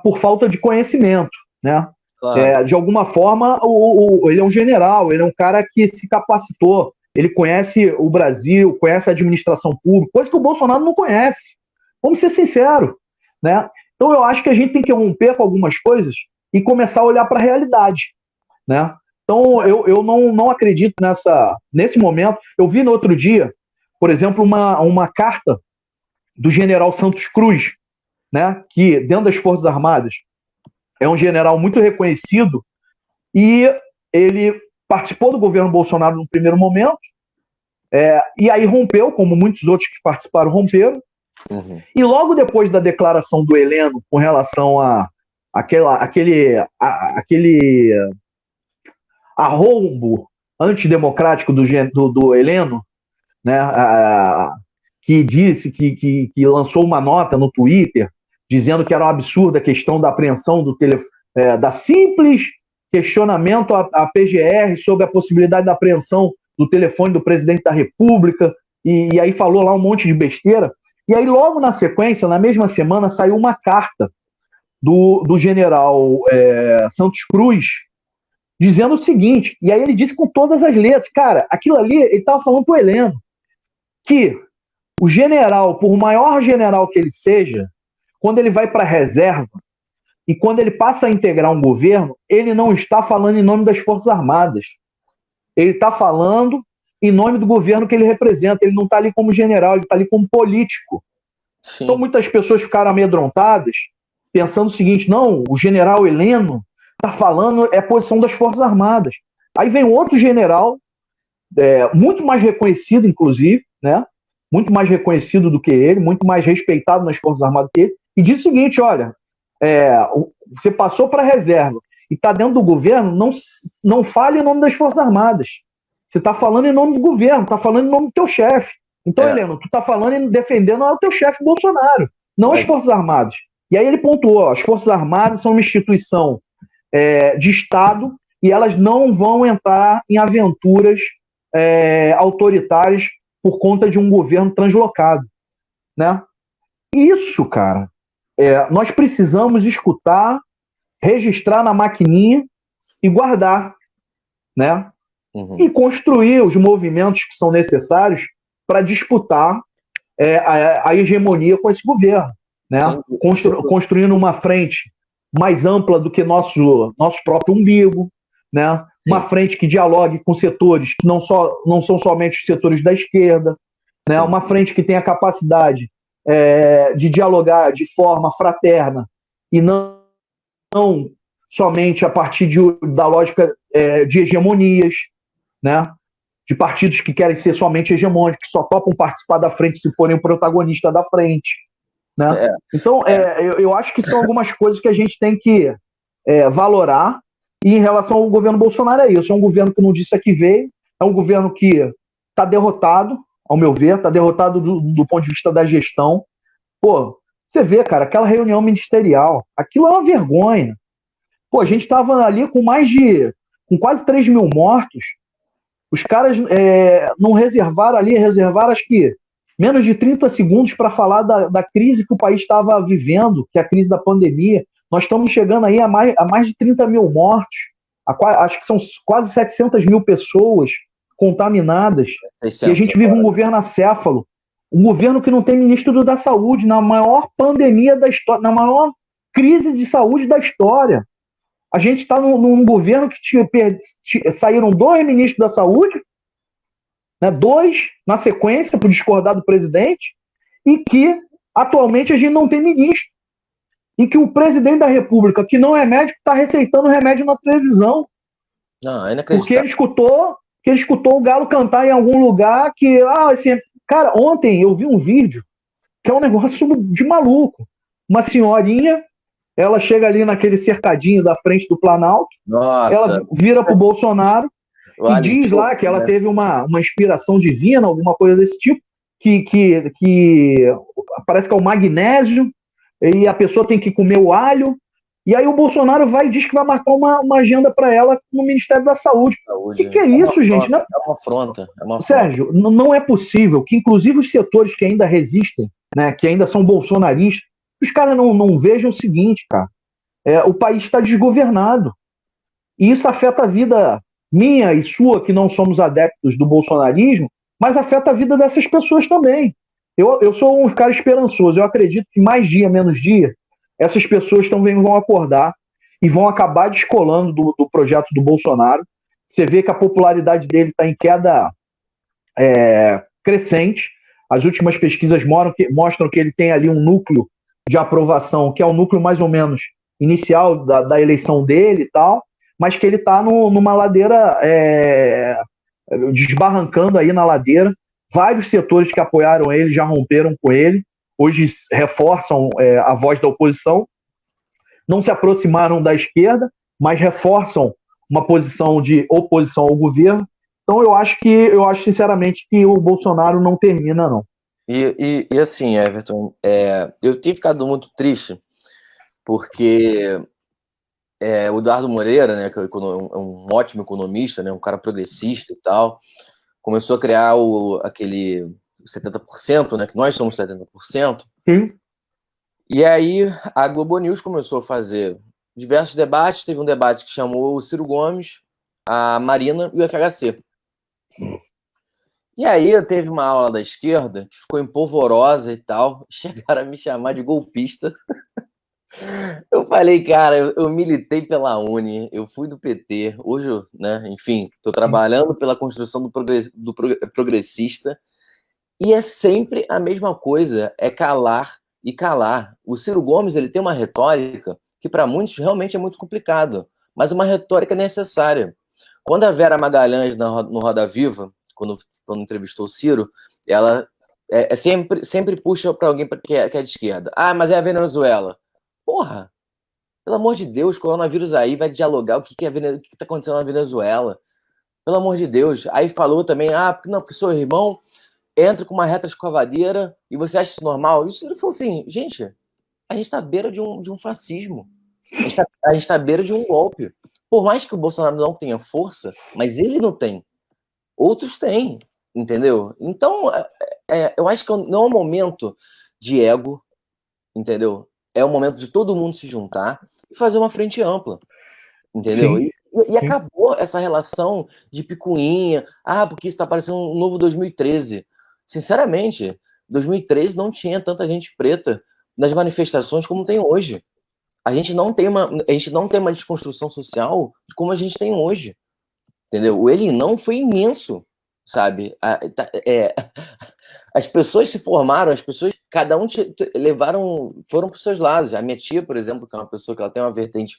por falta de conhecimento, né? Claro. De alguma forma, ele é um general, ele é um cara que se capacitou, ele conhece o Brasil, conhece a administração pública, coisa que o Bolsonaro não conhece. Vamos ser sinceros, né? Então eu acho que a gente tem que romper com algumas coisas e começar a olhar para a realidade, né? Então eu não acredito nesse momento. Eu vi no outro dia, por exemplo, uma carta do general Santos Cruz, né? Que dentro das Forças Armadas é um general muito reconhecido e ele participou do governo Bolsonaro no primeiro momento e aí rompeu, como muitos outros que participaram romperam. E logo depois da declaração do Heleno com relação aquele arrombo antidemocrático do Heleno, né, que disse que lançou uma nota no Twitter dizendo que era um absurdo a questão da apreensão da simples questionamento à PGR sobre a possibilidade da apreensão do telefone do presidente da República, e aí falou lá um monte de besteira. E aí, logo na sequência, na mesma semana, saiu uma carta do general Santos Cruz, dizendo o seguinte, e aí ele disse com todas as letras, cara, aquilo ali, ele estava falando para o Heleno, que o general, por maior general que ele seja, quando ele vai para a reserva e quando ele passa a integrar um governo, ele não está falando em nome das Forças Armadas. Ele está falando em nome do governo que ele representa. Ele não está ali como general, ele está ali como político. Sim. Então muitas pessoas ficaram amedrontadas, pensando o seguinte: não, o general Heleno está falando é posição das Forças Armadas. Aí vem outro general, muito mais reconhecido, inclusive, né? Muito mais reconhecido do que ele, muito mais respeitado nas Forças Armadas que ele, e diz o seguinte: olha, você passou para a reserva e está dentro do governo, não fale em nome das Forças Armadas. Você está falando em nome do governo, está falando em nome do teu chefe. Então, Heleno, tu está falando e defendendo o teu chefe Bolsonaro, não as Forças Armadas. E aí ele pontuou: as Forças Armadas são uma instituição de Estado e elas não vão entrar em aventuras autoritárias por conta de um governo translocado, né? Isso, cara, nós precisamos escutar, registrar na maquininha e guardar, né? Uhum. E construir os movimentos que são necessários para disputar a hegemonia com esse governo, né? Construindo uma frente mais ampla do que nosso próprio umbigo, né? Sim. Uma frente que dialogue com setores que não são somente os setores da esquerda, né? Sim. Uma frente que tenha capacidade de dialogar de forma fraterna e não somente a partir da lógica de hegemonias, né? De partidos que querem ser somente hegemônicos, que só topam participar da frente se forem o protagonista da frente, né? Então, eu acho que são algumas coisas que a gente tem que valorar. E em relação ao governo Bolsonaro, é isso. É um governo que não disse a que veio, é um governo que está derrotado, ao meu ver, está derrotado do ponto de vista da gestão. Pô, você vê, cara, aquela reunião ministerial, aquilo é uma vergonha. Pô, a gente estava ali com quase 3 mil mortos. Os caras não reservaram acho que menos de 30 segundos para falar da crise que o país estava vivendo, que é a crise da pandemia. Nós estamos chegando aí a mais de 30 mil mortos, acho que são quase 700 mil pessoas contaminadas, 600, e a gente vive um governo acéfalo, um governo que não tem ministro da saúde, na maior pandemia da história, na maior crise de saúde da história. A gente está num governo que saíram 2 ministros da saúde, né, 2 na sequência, por discordar do presidente, e que atualmente a gente não tem ministro. E que o presidente da República, que não é médico, está receitando remédio na televisão. Não, é porque inacreditável. ele escutou o galo cantar em algum lugar que... Cara, ontem eu vi um vídeo que é um negócio de maluco. Uma senhorinha, ela chega ali naquele cercadinho da frente do Planalto, Nossa. Ela vira pro Bolsonaro e diz lá que ela teve uma inspiração divina, alguma coisa desse tipo, que parece que é o magnésio, e a pessoa tem que comer o alho, e aí o Bolsonaro vai e diz que vai marcar uma agenda para ela no Ministério da Saúde. O que é isso, gente? É uma afronta. Sérgio, não é possível que, inclusive, os setores que ainda resistem, né, que ainda são bolsonaristas, os caras não vejam o seguinte, cara. O país está desgovernado. E isso afeta a vida minha e sua, que não somos adeptos do bolsonarismo, mas afeta a vida dessas pessoas também. Eu sou um cara esperançoso. Eu acredito que mais dia, menos dia, essas pessoas também vão acordar e vão acabar descolando do projeto do Bolsonaro. Você vê que a popularidade dele está em queda crescente. As últimas pesquisas mostram que ele tem ali um núcleo de aprovação, que é o núcleo mais ou menos inicial da eleição dele e tal, mas que ele está numa ladeira, desbarrancando aí na ladeira. Vários setores que apoiaram ele já romperam com ele, hoje reforçam a voz da oposição, não se aproximaram da esquerda, mas reforçam uma posição de oposição ao governo. Então eu acho sinceramente que o Bolsonaro não termina, não. E assim, Everton, eu tenho ficado muito triste porque o Eduardo Moreira, né, que é um ótimo economista, né, um cara progressista e tal, começou a criar aquele 70%, né, que nós somos 70%. Sim. E aí a Globo News começou a fazer diversos debates. Teve um debate que chamou o Ciro Gomes, a Marina e o FHC. E aí teve uma aula da esquerda que ficou empolvorosa e tal. Chegaram a me chamar de golpista. falei, cara, eu militei pela Uni, eu fui do PT, hoje, né, enfim, estou trabalhando pela construção do progressista, e é sempre a mesma coisa, é calar e calar. O Ciro Gomes, ele tem uma retórica que para muitos realmente é muito complicado, mas uma retórica necessária. Quando a Vera Magalhães, no Roda Viva, quando entrevistou o Ciro, ela sempre puxa para alguém que é de esquerda. Ah, mas é a Venezuela. Porra, pelo amor de Deus, coronavírus aí vai dialogar o que está acontecendo na Venezuela. Pelo amor de Deus. Aí falou também, porque seu irmão entra com uma retroescavadeira e você acha isso normal? Isso ele falou assim, gente, a gente está à beira de um fascismo. A gente está à beira de um golpe. Por mais que o Bolsonaro não tenha força, mas ele não tem. Outros têm, entendeu? Então, eu acho que não é um momento de ego, entendeu? É um momento de todo mundo se juntar e fazer uma frente ampla, entendeu? E acabou essa relação de picuinha, porque isso está parecendo um novo 2013. Sinceramente, 2013 não tinha tanta gente preta nas manifestações como tem hoje. A gente não tem uma desconstrução social como a gente tem hoje, entendeu? O Ele Não foi imenso, sabe? As pessoas se formaram, cada um foram para os seus lados. A minha tia, por exemplo, que é uma pessoa que ela tem uma vertente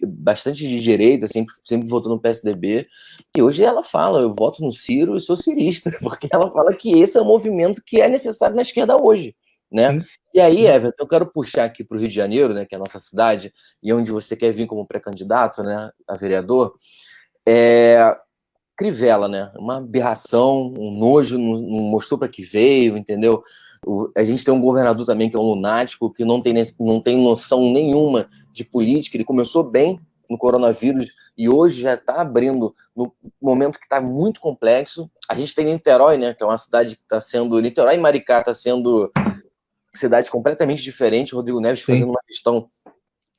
bastante de direita, sempre votou no PSDB, e hoje ela fala, eu voto no Ciro e sou cirista, porque ela fala que esse é o movimento que é necessário na esquerda hoje, né? Sim. E aí, Everton, eu quero puxar aqui para o Rio de Janeiro, né, que é a nossa cidade, e onde você quer vir como pré-candidato, né, a vereador, Crivella, né? Uma aberração, um nojo, não mostrou para que veio, entendeu? A gente tem um governador também que é um lunático, que não tem noção nenhuma de política. Ele começou bem no coronavírus e hoje já está abrindo no momento que está muito complexo. A gente tem Niterói, né? Que é uma cidade que está sendo... Niterói e Maricá está sendo cidades completamente diferentes. Rodrigo Neves fazendo uma questão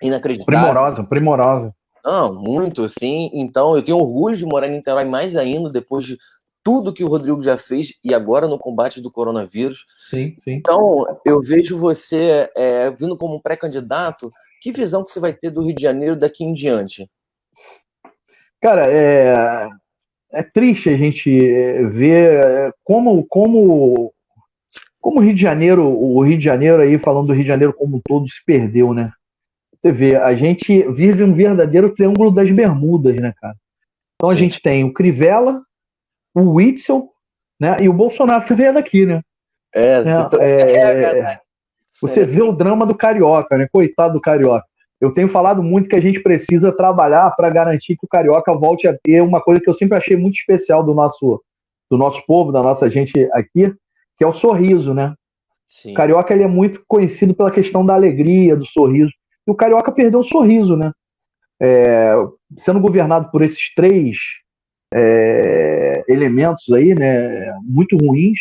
inacreditável. Primorosa. Não, muito, assim. Então, eu tenho orgulho de morar em Niterói mais ainda, depois de tudo que o Rodrigo já fez e agora no combate do coronavírus. Sim. Então, eu vejo você vindo como pré-candidato. Que visão que você vai ter do Rio de Janeiro daqui em diante? Cara, é triste a gente ver como o Rio de Janeiro aí, falando do Rio de Janeiro como um todo, se perdeu, né? Você vê, a gente vive um verdadeiro triângulo das Bermudas, né, cara? Então Sim. A gente tem o Crivella, o Witzel, né, e o Bolsonaro que veio daqui, né? Você vê o drama do Carioca, né? Coitado do Carioca. Eu tenho falado muito que a gente precisa trabalhar para garantir que o Carioca volte a ter uma coisa que eu sempre achei muito especial do nosso povo, da nossa gente aqui, que é o sorriso, né? Sim. O Carioca ele é muito conhecido pela questão da alegria, do sorriso. E o Carioca perdeu o sorriso, né? Sendo governado por esses três elementos aí, né, muito ruins.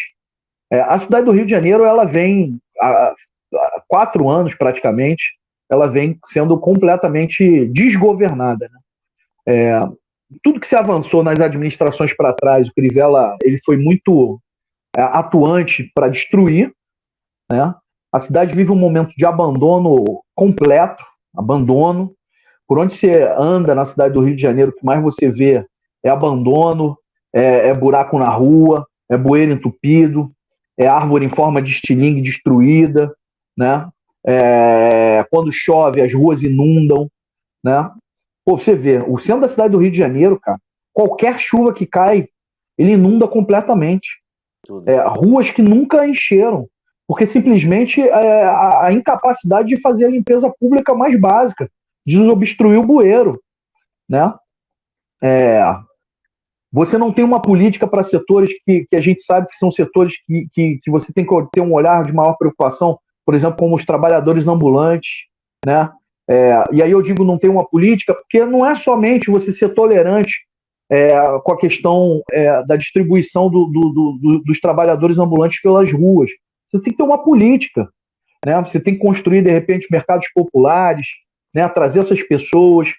A cidade do Rio de Janeiro, ela vem há 4 anos praticamente, ela vem sendo completamente desgovernada, né? Tudo que se avançou nas administrações para trás, o Crivella ele foi muito atuante para destruir, né? A cidade vive um momento de abandono completo, abandono. Por onde você anda na cidade do Rio de Janeiro, o que mais você vê é abandono, é buraco na rua, é bueiro entupido, é árvore em forma de estilingue destruída, né? Quando chove, as ruas inundam, né? Pô, você vê, o centro da cidade do Rio de Janeiro, cara, qualquer chuva que cai, ele inunda completamente. Ruas que nunca encheram, porque simplesmente a incapacidade de fazer a limpeza pública mais básica, de obstruir o bueiro, né? Você não tem uma política para setores que a gente sabe que são setores que você tem que ter um olhar de maior preocupação, por exemplo, como os trabalhadores ambulantes, né? E aí eu digo não tem uma política, porque não é somente você ser tolerante com a questão da distribuição dos trabalhadores ambulantes pelas ruas. Você tem que ter uma política, né? Você tem que construir, de repente, mercados populares, né? Trazer essas pessoas,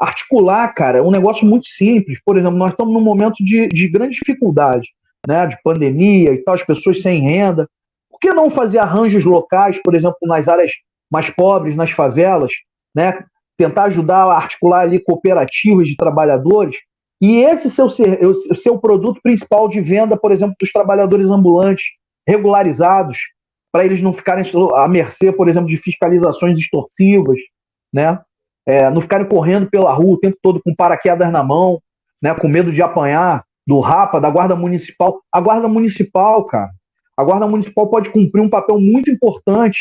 articular, cara, um negócio muito simples. Por exemplo, nós estamos num momento de grande dificuldade, né? De pandemia e tal, as pessoas sem renda. Por que não fazer arranjos locais, por exemplo, nas áreas mais pobres, nas favelas, né? Tentar ajudar a articular ali cooperativas de trabalhadores, e esse seu produto principal de venda, por exemplo, dos trabalhadores ambulantes regularizados, para eles não ficarem à mercê, por exemplo, de fiscalizações extorsivas, né? Não ficarem correndo pela rua o tempo todo com paraquedas na mão, né? Com medo de apanhar do Rapa, da Guarda Municipal. A Guarda Municipal, cara, a Guarda Municipal pode cumprir um papel muito importante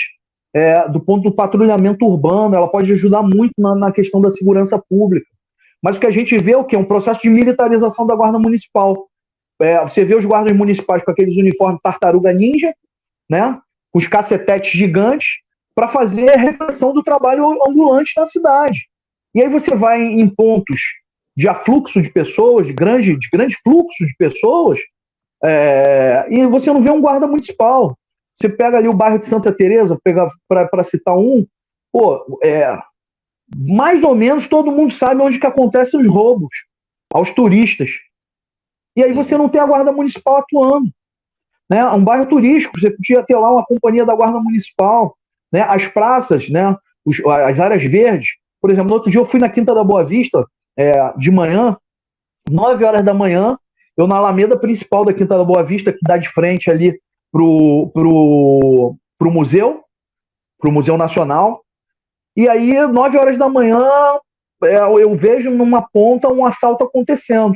do ponto do patrulhamento urbano, ela pode ajudar muito na questão da segurança pública. Mas o que a gente vê é o quê? Um processo de militarização da Guarda Municipal. Você vê os guardas municipais com aqueles uniformes tartaruga ninja, né? Com os cacetetes gigantes, para fazer a repressão do trabalho ambulante na cidade. E aí você vai em pontos de afluxo de pessoas, de grande fluxo de pessoas, e você não vê um guarda municipal. Você pega ali o bairro de Santa Teresa, para citar mais ou menos todo mundo sabe onde que acontecem os roubos aos turistas. E aí você não tem a Guarda Municipal atuando. Né? Um bairro turístico, você podia ter lá uma companhia da Guarda Municipal, né? As praças, né? As áreas verdes. Por exemplo, no outro dia eu fui na Quinta da Boa Vista, de manhã, 9 horas da manhã, eu na Alameda principal da Quinta da Boa Vista, que dá de frente ali pro Museu Nacional. E aí, 9 horas da manhã, eu vejo numa ponta um assalto acontecendo.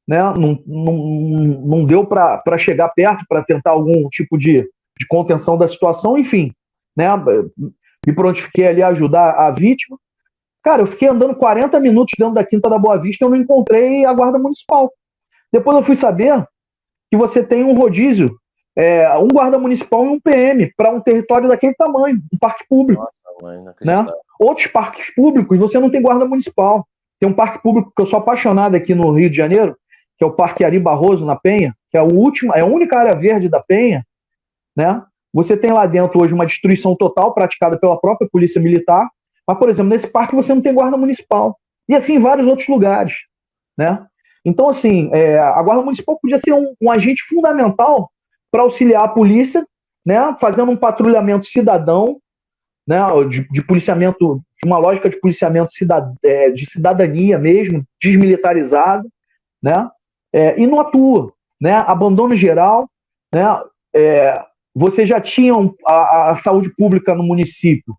Né? Não deu para chegar perto, para tentar algum tipo de contenção da situação, enfim. Né? Me prontifiquei ali a ajudar a vítima. Cara, eu fiquei andando 40 minutos dentro da Quinta da Boa Vista e eu não encontrei a Guarda Municipal. Depois eu fui saber que você tem um rodízio, um guarda municipal e um PM para um território daquele tamanho, um parque público. Nossa, né? Outros parques públicos você não tem guarda municipal. Tem um parque público que eu sou apaixonado aqui no Rio de Janeiro, que é o Parque Ari Barroso, na Penha, que é a única área verde da Penha, né? Você tem lá dentro hoje uma destruição total praticada pela própria Polícia Militar, mas, por exemplo, nesse parque você não tem guarda municipal. E assim em vários outros lugares, né? Então, assim, a Guarda Municipal podia ser um agente fundamental para auxiliar a polícia, né? Fazendo um patrulhamento cidadão, né? De policiamento, de uma lógica de policiamento de cidadania mesmo, desmilitarizado, né? E não atua, né? Abandono geral, né? Você já tinha a saúde pública no município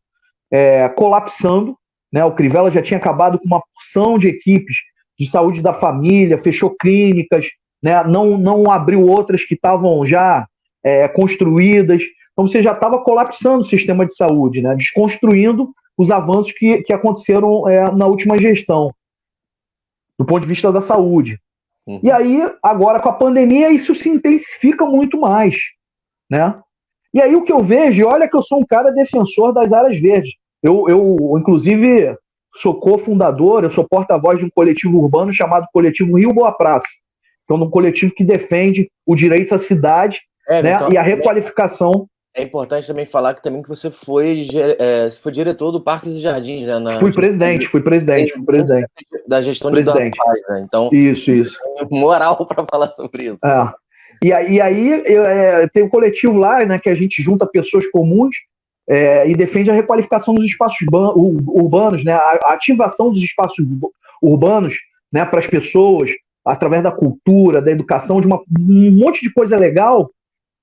colapsando, né? O Crivella já tinha acabado com uma porção de equipes de saúde da família, fechou clínicas, né? Não abriu outras que estavam já construídas. Então você já estava colapsando o sistema de saúde, né? Desconstruindo os avanços que aconteceram na última gestão, do ponto de vista da saúde. Uhum. E aí, agora com a pandemia, isso se intensifica muito mais, né? E aí o que eu vejo, e olha que eu sou um cara defensor das áreas verdes. Eu inclusive, sou cofundador, eu sou porta-voz de um coletivo urbano chamado Coletivo Rio Boa Praça, que é um coletivo que defende o direito à cidade, né, então, e a requalificação. É importante também falar que você foi diretor do Parques e Jardins, né? Fui presidente. Da gestão de Eduardo Paes, né? Então, isso. Moral para falar sobre isso. E aí tem um coletivo lá, né, que a gente junta pessoas comuns e defende a requalificação dos espaços urbanos, né, a ativação dos espaços urbanos, né, para as pessoas, através da cultura, da educação, de um monte de coisa legal,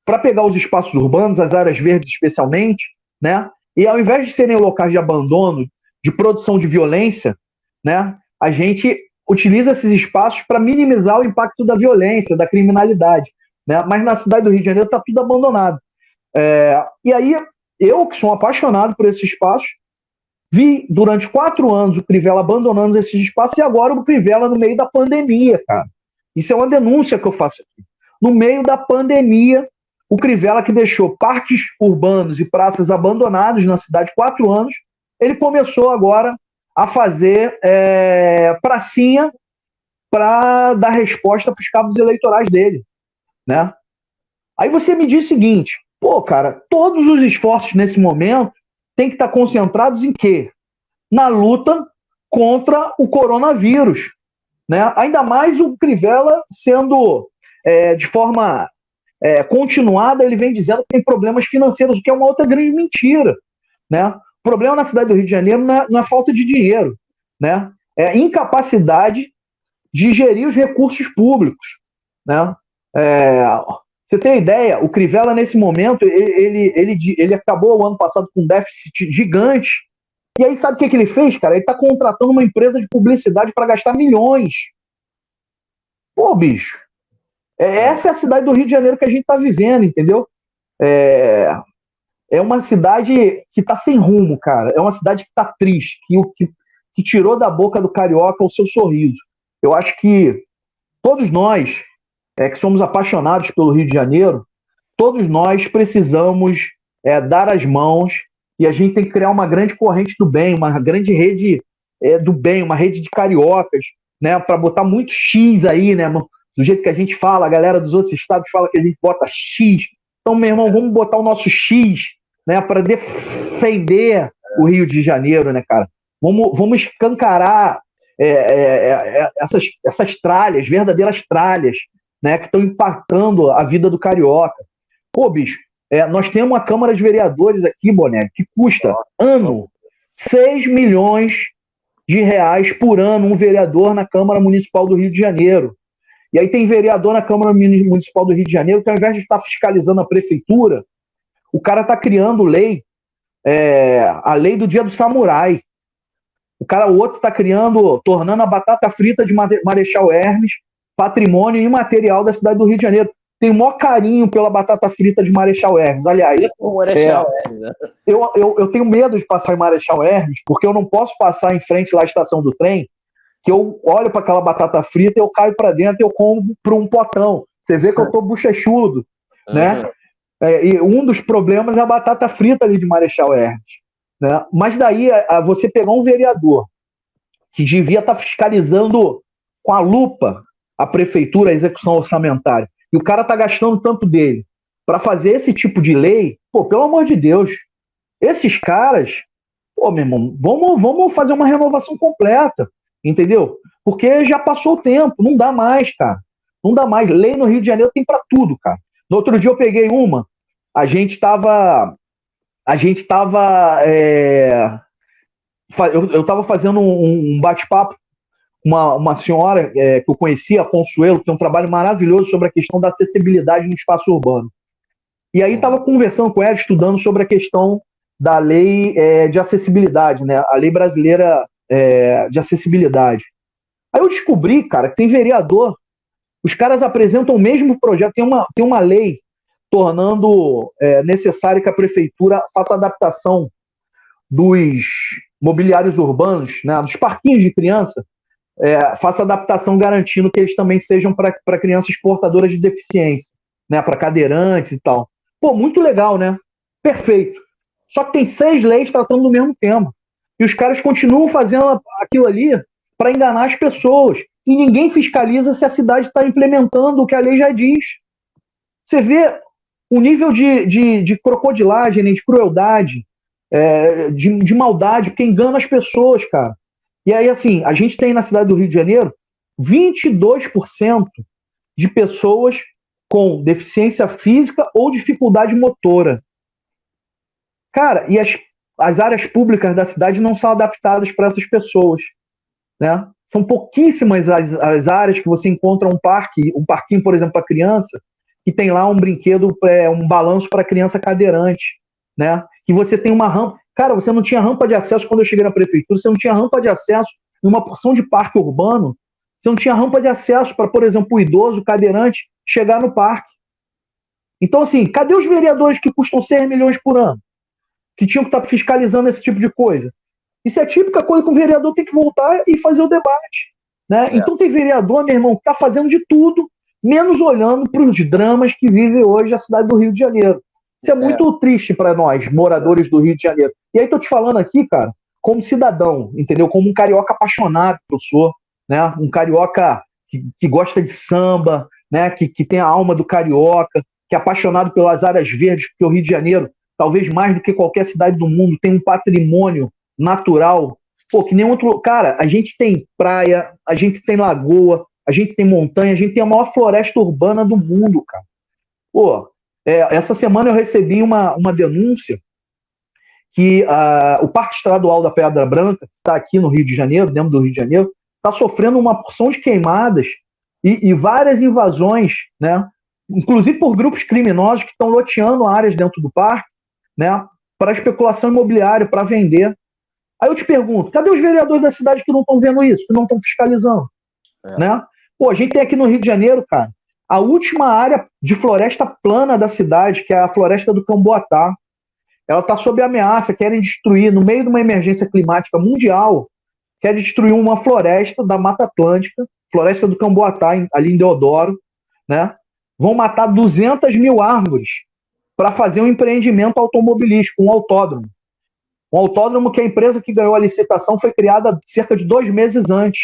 para pegar os espaços urbanos, as áreas verdes especialmente, né, e ao invés de serem locais de abandono, de produção de violência, né, a gente utiliza esses espaços para minimizar o impacto da violência, da criminalidade, né, mas na cidade do Rio de Janeiro está tudo abandonado. E aí, eu que sou um apaixonado por esses espaços, vi durante 4 anos o Crivella abandonando esses espaços e agora o Crivella no meio da pandemia, cara. Isso é uma denúncia que eu faço aqui. No meio da pandemia, o Crivella, que deixou parques urbanos e praças abandonados na cidade 4 anos, ele começou agora a fazer pracinha para dar resposta para os cabos eleitorais dele, né? Aí você me diz o seguinte, cara, todos os esforços nesse momento têm que estar concentrados em quê? Na luta contra o coronavírus, né? Ainda mais o Crivella sendo de forma continuada, ele vem dizendo que tem problemas financeiros, o que é uma outra grande mentira, né? problema na cidade do Rio de Janeiro não é falta de dinheiro, né? É incapacidade de gerir os recursos públicos, né? Você tem ideia, o Crivella, nesse momento, ele acabou o ano passado com um déficit gigante. E aí, sabe o que ele fez, cara? Ele está contratando uma empresa de publicidade para gastar milhões. Pô, bicho, essa é a cidade do Rio de Janeiro que a gente está vivendo, entendeu? É uma cidade que está sem rumo, cara. É uma cidade que está triste, que tirou da boca do carioca o seu sorriso. Eu acho que todos nós, que somos apaixonados pelo Rio de Janeiro, todos nós precisamos dar as mãos, e a gente tem que criar uma grande corrente do bem, uma grande rede do bem, uma rede de cariocas, né, para botar muito X aí, né, do jeito que a gente fala, a galera dos outros estados fala que a gente bota X. Então, meu irmão, vamos botar o nosso X, né, para defender o Rio de Janeiro, né, cara? Vamos escancarar essas tralhas, verdadeiras tralhas, né, que estão impactando a vida do carioca. Pô, bicho, nós temos uma Câmara de Vereadores aqui, Boné, que custa, ano, 6 milhões de reais por ano um vereador na Câmara Municipal do Rio de Janeiro. E aí tem vereador na Câmara Municipal do Rio de Janeiro que, ao invés de estar fiscalizando a prefeitura, o cara está criando lei, a lei do Dia do Samurai. O outro está tornando a batata frita de Marechal Hermes patrimônio imaterial da cidade do Rio de Janeiro. Tem o maior carinho pela batata frita de Marechal Hermes. Aliás, eu tenho medo de passar em Marechal Hermes, porque eu não posso passar em frente lá à estação do trem, que eu olho para aquela batata frita, eu caio para dentro e eu como para um potão. Você vê que eu tô bochechudo, né? E um dos problemas é a batata frita ali de Marechal Hermes, né? Mas daí você pegar um vereador que devia estar fiscalizando com a lupa a prefeitura, a execução orçamentária, e o cara tá gastando tanto dele para fazer esse tipo de lei, pô, pelo amor de Deus, esses caras, pô, meu irmão, vamos fazer uma renovação completa, entendeu? Porque já passou o tempo, não dá mais, cara. Não dá mais. Lei no Rio de Janeiro tem para tudo, cara. No outro dia eu peguei a gente tava eu tava fazendo um bate-papo com uma senhora que eu conhecia, a Consuelo, que tem um trabalho maravilhoso sobre a questão da acessibilidade no espaço urbano. E aí tava conversando com ela, estudando sobre a questão da lei de acessibilidade, né? A lei brasileira de acessibilidade. Aí eu descobri, cara, que tem vereador, os caras apresentam o mesmo projeto, tem uma lei tornando necessário que a prefeitura faça adaptação dos mobiliários urbanos, né, dos parquinhos de criança, faça adaptação garantindo que eles também sejam para crianças portadoras de deficiência, né, para cadeirantes e tal. Pô, muito legal, né? Perfeito. Só que tem 6 leis tratando do mesmo tema. E os caras continuam fazendo aquilo ali para enganar as pessoas. E ninguém fiscaliza se a cidade está implementando o que a lei já diz. Você vê o nível de crocodilagem, né, de crueldade, de maldade, porque engana as pessoas, cara. E aí, assim, a gente tem na cidade do Rio de Janeiro 22% de pessoas com deficiência física ou dificuldade motora. Cara, e as áreas públicas da cidade não são adaptadas para essas pessoas, né? São pouquíssimas as áreas que você encontra um parquinho, por exemplo, para criança, que tem lá um brinquedo, um balanço para criança cadeirante, né? Que você tem uma rampa. Cara, você não tinha rampa de acesso quando eu cheguei na prefeitura, você não tinha rampa de acesso em uma porção de parque urbano, você não tinha rampa de acesso para, por exemplo, o idoso, o cadeirante, chegar no parque. Então, assim, cadê os vereadores que custam 6 milhões por ano? Que tinham que estar fiscalizando esse tipo de coisa? Isso é a típica coisa que o vereador tem que voltar e fazer o debate, né? Então tem vereador, meu irmão, que está fazendo de tudo, menos olhando para os dramas que vive hoje a cidade do Rio de Janeiro. Isso é muito triste para nós, moradores do Rio de Janeiro. E aí tô te falando aqui, cara, como cidadão, entendeu? Como um carioca apaixonado que eu sou, né? Um carioca que gosta de samba, né? Que tem a alma do carioca, que é apaixonado pelas áreas verdes, porque o Rio de Janeiro, talvez mais do que qualquer cidade do mundo, tem um patrimônio natural. Pô, que nem outro. Cara, a gente tem praia, a gente tem lagoa, a gente tem montanha, a gente tem a maior floresta urbana do mundo, cara. Pô, essa semana eu recebi uma denúncia que o Parque Estadual da Pedra Branca, que está aqui no Rio de Janeiro, dentro do Rio de Janeiro, está sofrendo uma porção de queimadas e várias invasões, né? Inclusive por grupos criminosos que estão loteando áreas dentro do parque, né? Para especulação imobiliária, para vender. Aí eu te pergunto, cadê os vereadores da cidade que não estão vendo isso, que não estão fiscalizando? Né? Pô, a gente tem aqui no Rio de Janeiro, cara, a última área de floresta plana da cidade, que é a floresta do Camboatá. Ela está sob ameaça, querem destruir, no meio de uma emergência climática mundial, querem destruir uma floresta da Mata Atlântica, floresta do Camboatá, ali em Deodoro, né? Vão matar 200 mil árvores para fazer um empreendimento automobilístico, um autódromo. Um autódromo que a empresa que ganhou a licitação foi criada cerca de 2 meses antes.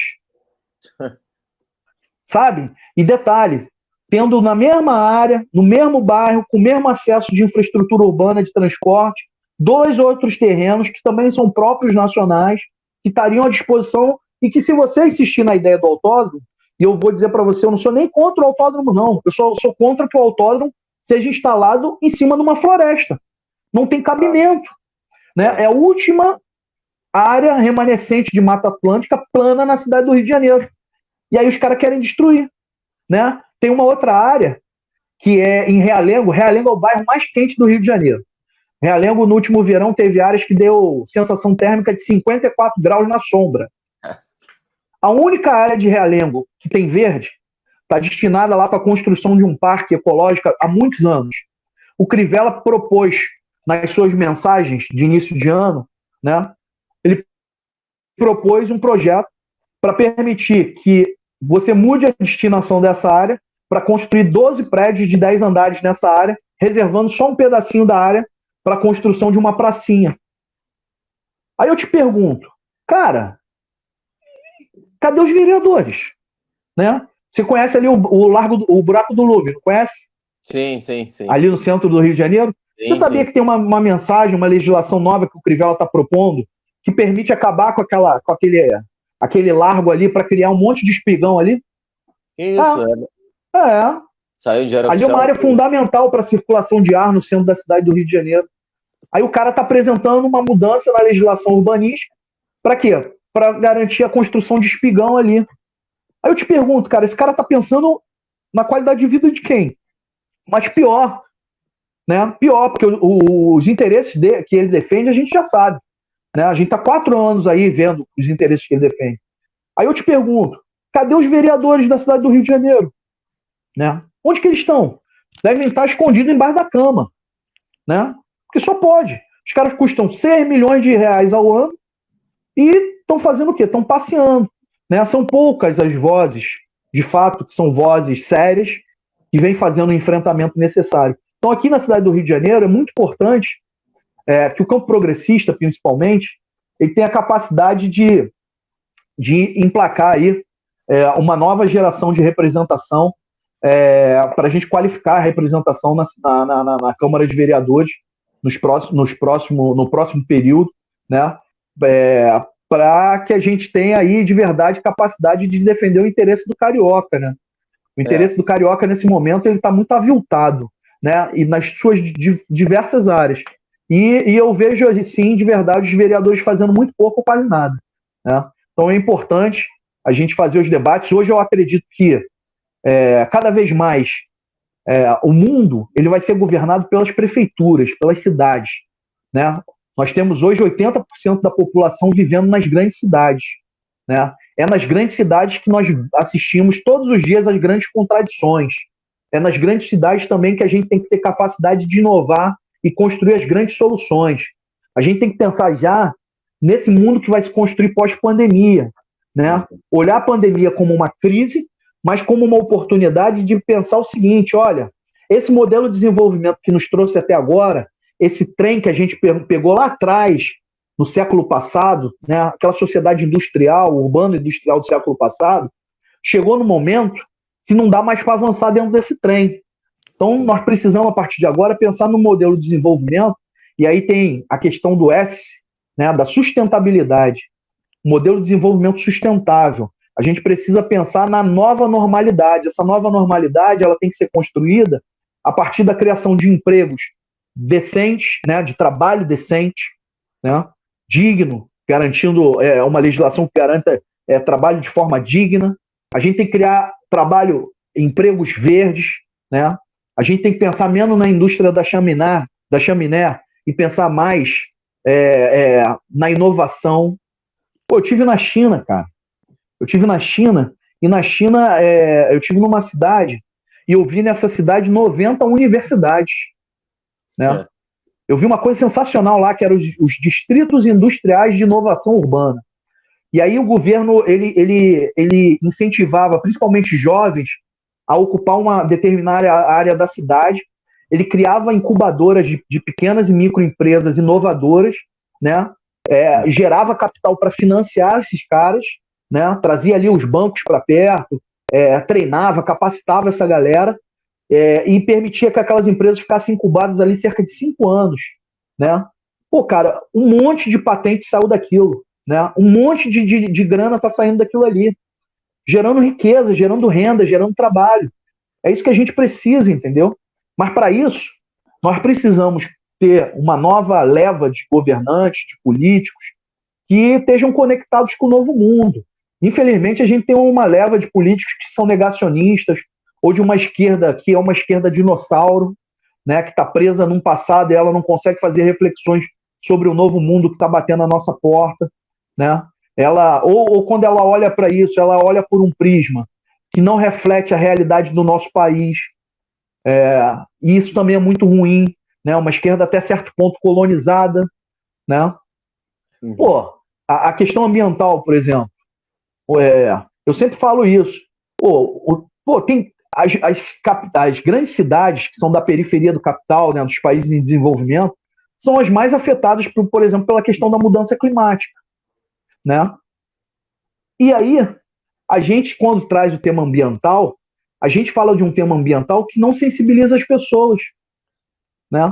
Sabe? E detalhe, tendo na mesma área, no mesmo bairro, com o mesmo acesso de infraestrutura urbana de transporte, 2 outros terrenos que também são próprios nacionais, que estariam à disposição e que, se você insistir na ideia do autódromo, e eu vou dizer para você, eu não sou nem contra o autódromo, não. Eu sou contra que o autódromo seja instalado em cima de uma floresta. Não tem cabimento. Né? É a última área remanescente de Mata Atlântica plana na cidade do Rio de Janeiro. E aí os caras querem destruir. Né? Tem uma outra área que é em Realengo. Realengo é o bairro mais quente do Rio de Janeiro. Realengo, no último verão, teve áreas que deu sensação térmica de 54 graus na sombra. A única área de Realengo que tem verde está destinada lá para a construção de um parque ecológico há muitos anos. O Crivella propôs, nas suas mensagens de início de ano, né, ele propôs um projeto para permitir que você mude a destinação dessa área para construir 12 prédios de 10 andares nessa área, reservando só um pedacinho da área para a construção de uma pracinha. Aí eu te pergunto, cara, cadê os vereadores? Né? Você conhece ali o Largo, o Buraco do Lume, não conhece? Sim. Ali no centro do Rio de Janeiro? Você sabia que tem uma mensagem, uma legislação nova que o Crivella está propondo, que permite acabar com aquele largo ali para criar um monte de espigão ali? Isso, Saiu de ali é uma área fundamental para a circulação de ar no centro da cidade do Rio de Janeiro. Aí o cara está apresentando uma mudança na legislação urbanística. Para quê? Para garantir a construção de espigão ali. Aí eu te pergunto, cara, esse cara está pensando na qualidade de vida de quem? Mas pior, né? Pior, porque os interesses que ele defende a gente já sabe. Né? A gente está 4 anos aí vendo os interesses que ele defende. Aí eu te pergunto, cadê os vereadores da cidade do Rio de Janeiro? Né? Onde que eles estão? Devem estar escondidos embaixo da cama. Né? Porque só pode. Os caras custam 6 milhões de reais ao ano e estão fazendo o quê? Estão passeando. Né? São poucas as vozes, de fato, que são vozes sérias, que vêm fazendo o enfrentamento necessário. Então, aqui na cidade do Rio de Janeiro, é muito importante que o campo progressista, principalmente, ele tenha a capacidade de emplacar aí uma nova geração de representação para a gente qualificar a representação na Câmara de Vereadores no próximo período, né? Para que a gente tenha aí, de verdade, capacidade de defender o interesse do carioca, né? O interesse do carioca, nesse momento, ele está muito aviltado, né? E nas suas diversas áreas. E eu vejo, sim, de verdade, os vereadores fazendo muito pouco ou quase nada. Né? Então é importante a gente fazer os debates. Hoje eu acredito que cada vez mais o mundo ele vai ser governado pelas prefeituras, pelas cidades. Né? Nós temos hoje 80% da população vivendo nas grandes cidades. Né? É nas grandes cidades que nós assistimos todos os dias às grandes contradições. É nas grandes cidades também que a gente tem que ter capacidade de inovar e construir as grandes soluções. A gente tem que pensar já nesse mundo que vai se construir pós-pandemia. Né? Olhar a pandemia como uma crise, mas como uma oportunidade de pensar o seguinte, olha, esse modelo de desenvolvimento que nos trouxe até agora, esse trem que a gente pegou lá atrás, no século passado, né, aquela sociedade industrial, urbano-industrial do século passado, chegou no momento que não dá mais para avançar dentro desse trem. Então, nós precisamos, a partir de agora, pensar no modelo de desenvolvimento, e aí tem a questão do S, né, da sustentabilidade, modelo de desenvolvimento sustentável. A gente precisa pensar na nova normalidade. Essa nova normalidade ela tem que ser construída a partir da criação de empregos decentes, né, de trabalho decente, né? Digno, garantindo uma legislação que garanta trabalho de forma digna. A gente tem que criar trabalho, empregos verdes, né? A gente tem que pensar menos na indústria da chaminé e pensar mais na inovação. Pô, eu tive na China, cara. Eu tive na China, e na China eu tive numa cidade, e eu vi nessa cidade 90 universidades, né? Eu vi uma coisa sensacional lá, que eram os distritos industriais de inovação urbana. E aí o governo, ele incentivava, principalmente jovens, a ocupar uma determinada área da cidade. Ele criava incubadoras de pequenas e microempresas inovadoras, né? Gerava capital para financiar esses caras, né? Trazia ali os bancos para perto, treinava, capacitava essa galera, e permitia que aquelas empresas ficassem incubadas ali cerca de 5 anos, né? Pô, cara, um monte de patente saiu daquilo, né? Um monte de grana está saindo daquilo ali, gerando riqueza, gerando renda, gerando trabalho. É isso que a gente precisa, entendeu? Mas para isso, nós precisamos ter uma nova leva de governantes, de políticos, que estejam conectados com o novo mundo. Infelizmente, a gente tem uma leva de políticos que são negacionistas, ou de uma esquerda que é uma esquerda dinossauro, né, que está presa num passado e ela não consegue fazer reflexões sobre o novo mundo que está batendo na nossa porta, né? Ou quando ela olha para isso, ela olha por um prisma que não reflete a realidade do nosso país. E isso também é muito ruim, né? Uma esquerda até certo ponto colonizada, né? Pô, a questão ambiental, por exemplo, eu sempre falo isso. Tem as grandes cidades que são da periferia do capital, né, dos países em desenvolvimento, são as mais afetadas, por exemplo, pela questão da mudança climática, né? E aí, a gente, quando traz o tema ambiental, a gente fala de um tema ambiental que não sensibiliza as pessoas, né?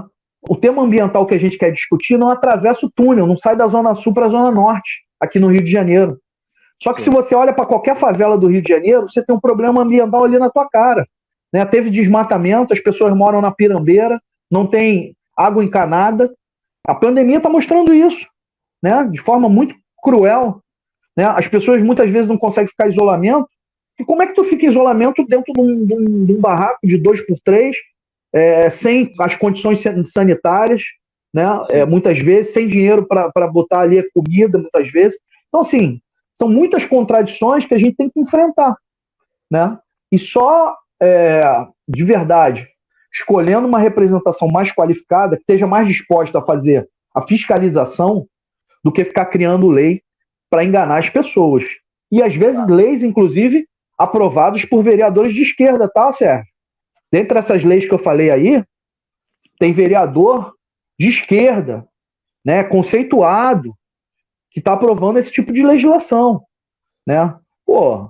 O tema ambiental que a gente quer discutir não atravessa o túnel, não sai da Zona Sul para a Zona Norte, aqui no Rio de Janeiro. Só que se você olha para qualquer favela do Rio de Janeiro, você tem um problema ambiental ali na tua cara, né? Teve desmatamento, as pessoas moram na pirambeira, não tem água encanada. A pandemia está mostrando isso, né? De forma muito cruel, né? As pessoas muitas vezes não conseguem ficar em isolamento. E como é que tu fica em isolamento dentro de um barraco de 2x3, sem as condições sanitárias, né? Muitas vezes, sem dinheiro para botar ali a comida, muitas vezes. Então, assim, são muitas contradições que a gente tem que enfrentar, né? E só, de verdade, escolhendo uma representação mais qualificada, que esteja mais disposta a fazer a fiscalização, do que ficar criando lei para enganar as pessoas. E, às vezes, leis, inclusive, aprovadas por vereadores de esquerda, tá, Sérgio? Dentre essas leis que eu falei aí, tem vereador de esquerda, né, conceituado, que está aprovando esse tipo de legislação, né? Pô,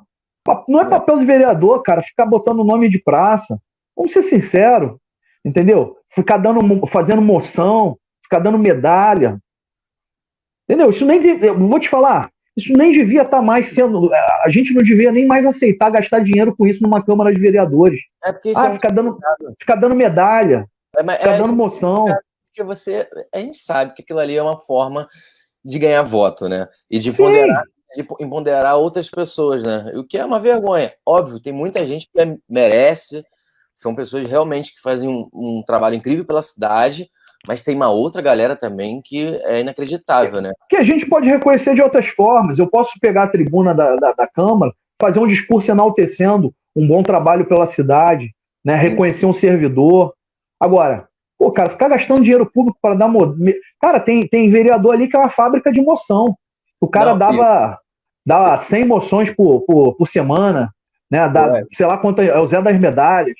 não é papel de vereador, cara, ficar botando nome de praça. Vamos ser sinceros, entendeu? Ficar fazendo moção, ficar dando medalha, entendeu? Isso nem, eu vou te falar, isso nem devia estar mais sendo, a gente não devia nem mais aceitar gastar dinheiro com isso numa Câmara de Vereadores. Ficar dando medalha, ficar dando moção. Porque a gente sabe que aquilo ali é uma forma de ganhar voto, né? E de empoderar outras pessoas, né? O que é uma vergonha. Óbvio, tem muita gente que merece, são pessoas realmente que fazem um trabalho incrível pela cidade, mas tem uma outra galera também que é inacreditável, né? Que a gente pode reconhecer de outras formas. Eu posso pegar a tribuna da Câmara, fazer um discurso enaltecendo um bom trabalho pela cidade, né? Reconhecer um servidor. Agora, pô, cara, ficar gastando dinheiro público para dar... Cara, tem vereador ali que é uma fábrica de moção. O cara dava 100 moções por semana, né? Sei lá quanto é o Zé das Medalhas.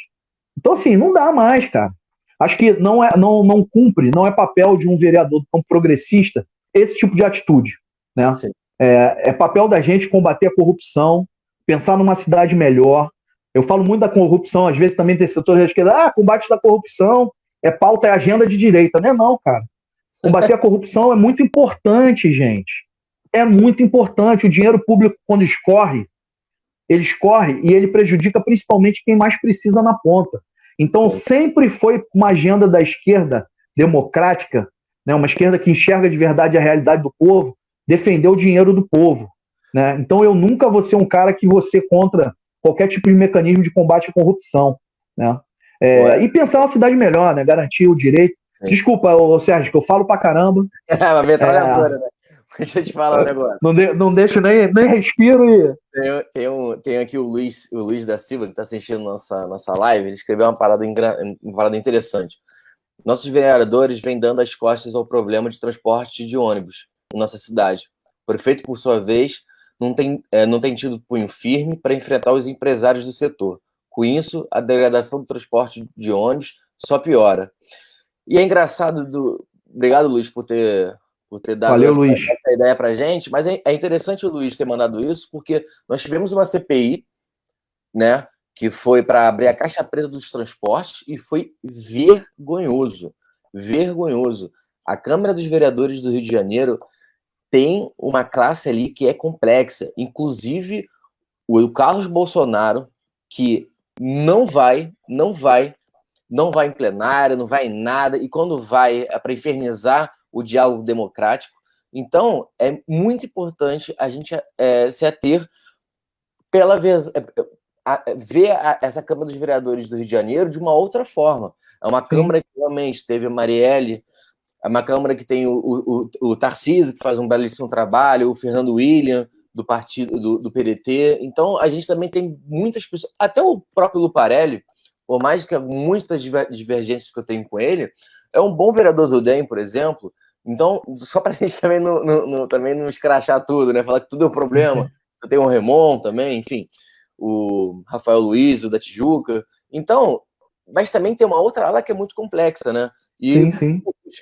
Então, assim, não dá mais, cara. Acho que não cumpre, não é papel de um vereador progressista esse tipo de atitude, né? É papel da gente combater a corrupção, pensar numa cidade melhor. Eu falo muito da corrupção, às vezes também tem setores da esquerda, combate da corrupção pauta, é agenda de direita. Não é não, cara. Combater a corrupção é muito importante, gente. É muito importante. O dinheiro público, quando ele escorre e ele prejudica principalmente quem mais precisa na ponta. Então, sempre foi uma agenda da esquerda democrática, né, uma esquerda que enxerga de verdade a realidade do povo, defender o dinheiro do povo, né? Então eu nunca vou ser um cara que vou ser contra qualquer tipo de mecanismo de combate à corrupção, né? E pensar uma cidade melhor, né? Garantir o direito. Sim. Desculpa, Sérgio, que eu falo pra caramba. Uma metralhadora, né? Deixa eu te falar um negócio. Não deixo nem respiro e... Tem aqui o Luiz da Silva, que está assistindo nossa live. Ele escreveu uma parada interessante. Nossos vereadores vêm dando as costas ao problema de transporte de ônibus em nossa cidade. O prefeito, por sua vez, não tem tido punho firme para enfrentar os empresários do setor. Com isso, a degradação do transporte de ônibus só piora. E é engraçado... Obrigado, Luiz, por ter dado Valeu, essa ideia para a gente, mas é interessante o Luiz ter mandado isso, porque nós tivemos uma CPI, né, que foi para abrir a caixa preta dos transportes e foi vergonhoso. Vergonhoso. A Câmara dos Vereadores do Rio de Janeiro tem uma classe ali que é complexa. Inclusive, o Carlos Bolsonaro, que não vai em plenário, não vai em nada, e quando vai é para infernizar o diálogo democrático. Então, é muito importante a gente se ater pela vez, ver essa Câmara dos Vereadores do Rio de Janeiro de uma outra forma. É uma Câmara que realmente teve a Marielle, é uma Câmara que tem o Tarcísio, que faz um belíssimo trabalho, o Fernando William, do partido do PDT. Então, a gente também tem muitas pessoas, até o próprio Luparelli, por mais que muitas divergências que eu tenho com ele, é um bom vereador do DEM, por exemplo. Então, só para a gente também não escrachar tudo, né? Falar que tudo é um problema. Eu tenho o Remon também, enfim, o Rafael Luiz, o da Tijuca. Então, mas também tem uma outra ala que é muito complexa, né? E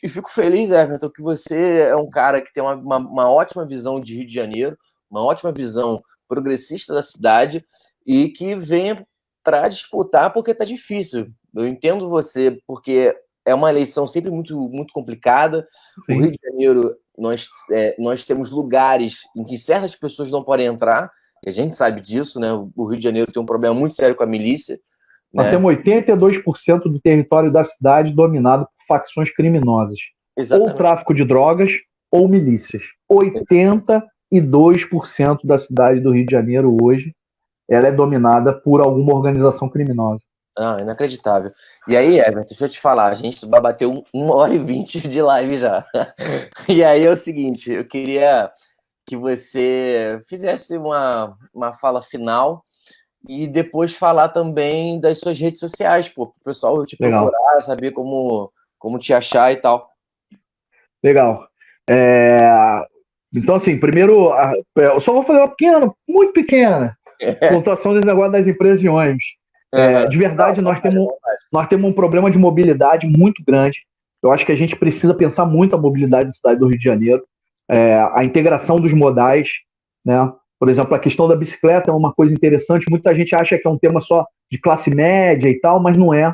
fico feliz, Everton, que você é um cara que tem uma ótima visão de Rio de Janeiro, uma ótima visão progressista da cidade e que venha para disputar porque tá difícil. Eu entendo você, porque é uma eleição sempre muito, muito complicada. Sim. O Rio de Janeiro, nós temos lugares em que certas pessoas não podem entrar, e a gente sabe disso, né? O Rio de Janeiro tem um problema muito sério com a milícia. Nós temos 82% do território da cidade dominado por facções criminosas. Exatamente. Ou tráfico de drogas, ou milícias. 82% da cidade do Rio de Janeiro hoje ela é dominada por alguma organização criminosa. Ah, inacreditável. E aí, Everton, deixa eu te falar, a gente vai bater 1h20 de live já. E aí é o seguinte, eu queria que você fizesse uma fala final e depois falar também das suas redes sociais, pô, para o pessoal te procurar, saber como te achar e tal. Legal. Então, assim, primeiro, eu só vou fazer uma pequena, muito pequena, pontuação desse negócio das empresas de ônibus. De verdade, nós temos um problema de mobilidade muito grande. Eu acho que a gente precisa pensar muito a mobilidade da cidade do Rio de Janeiro. A integração dos modais, né? Por exemplo, a questão da bicicleta é uma coisa interessante. Muita gente acha que é um tema só de classe média e tal, mas não é.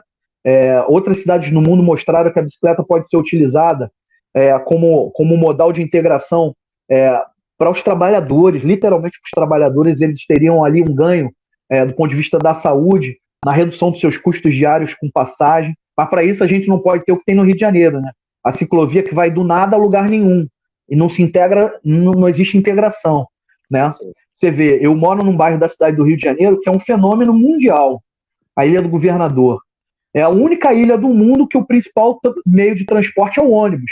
Outras cidades no mundo mostraram que a bicicleta pode ser utilizada como modal de integração para os trabalhadores. Literalmente, os trabalhadores eles teriam ali um ganho do ponto de vista da saúde, na redução dos seus custos diários com passagem. Mas para isso a gente não pode ter o que tem no Rio de Janeiro, né? A ciclovia que vai do nada a lugar nenhum. E não se integra, não existe integração, né? Sim. Você vê, eu moro num bairro da cidade do Rio de Janeiro que é um fenômeno mundial, a Ilha do Governador. É a única ilha do mundo que o principal meio de transporte é o ônibus,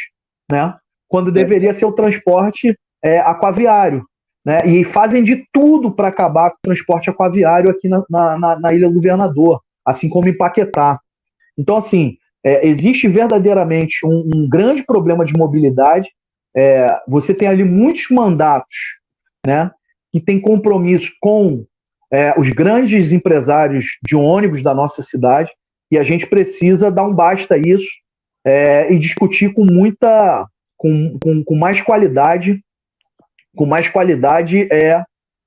né? Quando deveria ser o transporte aquaviário, né? E fazem de tudo para acabar com o transporte aquaviário aqui na Ilha do Governador, assim como em Paquetá. Então, assim, existe verdadeiramente um grande problema de mobilidade. Você tem ali muitos mandatos, né, que têm compromisso com os grandes empresários de ônibus da nossa cidade, e a gente precisa dar um basta a isso e discutir com mais qualidade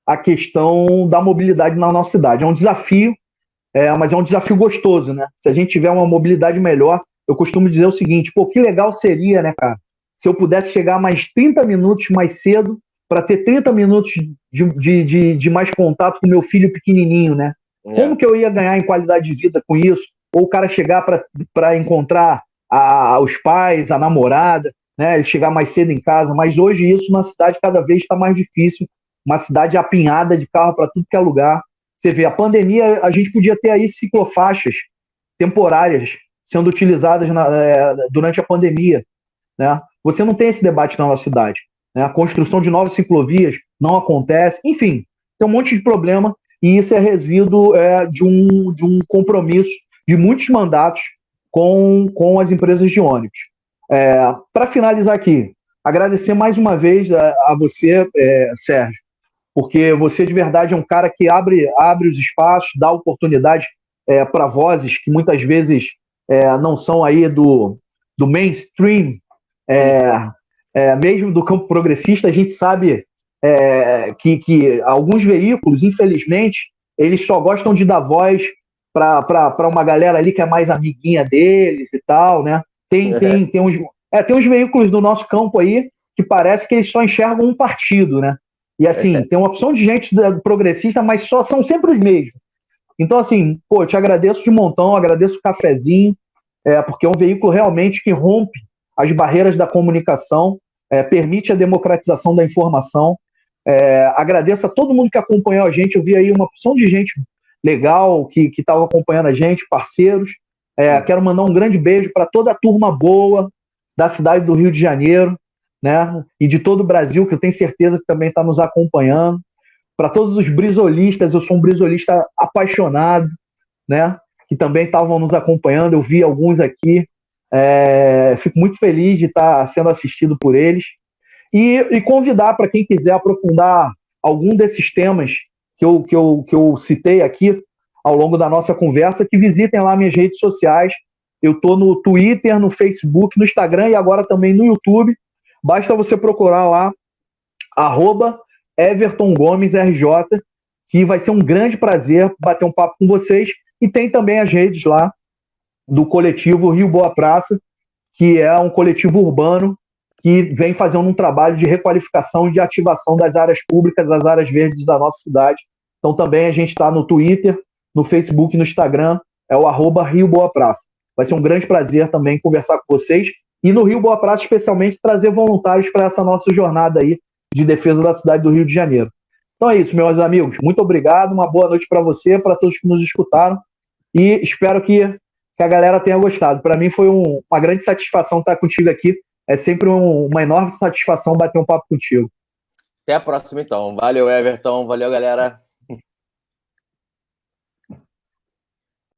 a questão da mobilidade na nossa cidade. É um desafio, mas é um desafio gostoso, né? Se a gente tiver uma mobilidade melhor, eu costumo dizer o seguinte, pô, que legal seria, né, cara, se eu pudesse chegar mais 30 minutos mais cedo para ter 30 minutos de mais contato com meu filho pequenininho, né? Como que eu ia ganhar em qualidade de vida com isso? Ou o cara chegar para encontrar os pais, a namorada. né? Ele chegar mais cedo em casa, mas hoje isso na cidade cada vez está mais difícil. Uma cidade apinhada de carro para tudo que é lugar. Você vê, a pandemia, a gente podia ter aí ciclofaixas temporárias sendo utilizadas durante a pandemia, né? Você não tem esse debate na nossa cidade, né? A construção de novas ciclovias não acontece, enfim, tem um monte de problema e isso é resíduo de um compromisso de muitos mandatos com as empresas de ônibus. Para finalizar aqui, agradecer mais uma vez a você, Sérgio, porque você de verdade é um cara que abre os espaços, dá oportunidade para vozes que muitas vezes não são aí do mainstream, mesmo do campo progressista. A gente sabe que alguns veículos, infelizmente, eles só gostam de dar voz para uma galera ali que é mais amiguinha deles e tal, né? Tem uns veículos do nosso campo aí que parece que eles só enxergam um partido, né? E assim, tem uma opção de gente progressista, mas são sempre os mesmos. Então, assim, pô, te agradeço de montão, agradeço o cafezinho, porque é um veículo realmente que rompe as barreiras da comunicação, permite a democratização da informação. Agradeço a todo mundo que acompanhou a gente. Eu vi aí uma opção de gente legal que estava acompanhando a gente, parceiros. Quero mandar um grande beijo para toda a turma boa da cidade do Rio de Janeiro, né? E de todo o Brasil, que eu tenho certeza que também está nos acompanhando. Para todos os brisolistas, eu sou um brisolista apaixonado, né? Que também estavam nos acompanhando. Eu vi alguns aqui. Fico muito feliz de estar sendo assistido por eles. E convidar para quem quiser aprofundar algum desses temas que eu citei aqui ao longo da nossa conversa, que visitem lá minhas redes sociais. Eu estou no Twitter, no Facebook, no Instagram e agora também no YouTube. Basta você procurar lá, @EvertonGomesRJ, que vai ser um grande prazer bater um papo com vocês. E tem também as redes lá do coletivo Rio Boa Praça, que é um coletivo urbano que vem fazendo um trabalho de requalificação e de ativação das áreas públicas, das áreas verdes da nossa cidade. Então também a gente está no Twitter, no Facebook, no Instagram, é o @Rio Boa Praça. Vai ser um grande prazer também conversar com vocês e no Rio Boa Praça, especialmente, trazer voluntários para essa nossa jornada aí de defesa da cidade do Rio de Janeiro. Então é isso, meus amigos. Muito obrigado, uma boa noite para você, para todos que nos escutaram e espero que a galera tenha gostado. Para mim foi uma grande satisfação estar contigo aqui. É sempre uma enorme satisfação bater um papo contigo. Até a próxima, então. Valeu, Everton. Valeu, galera.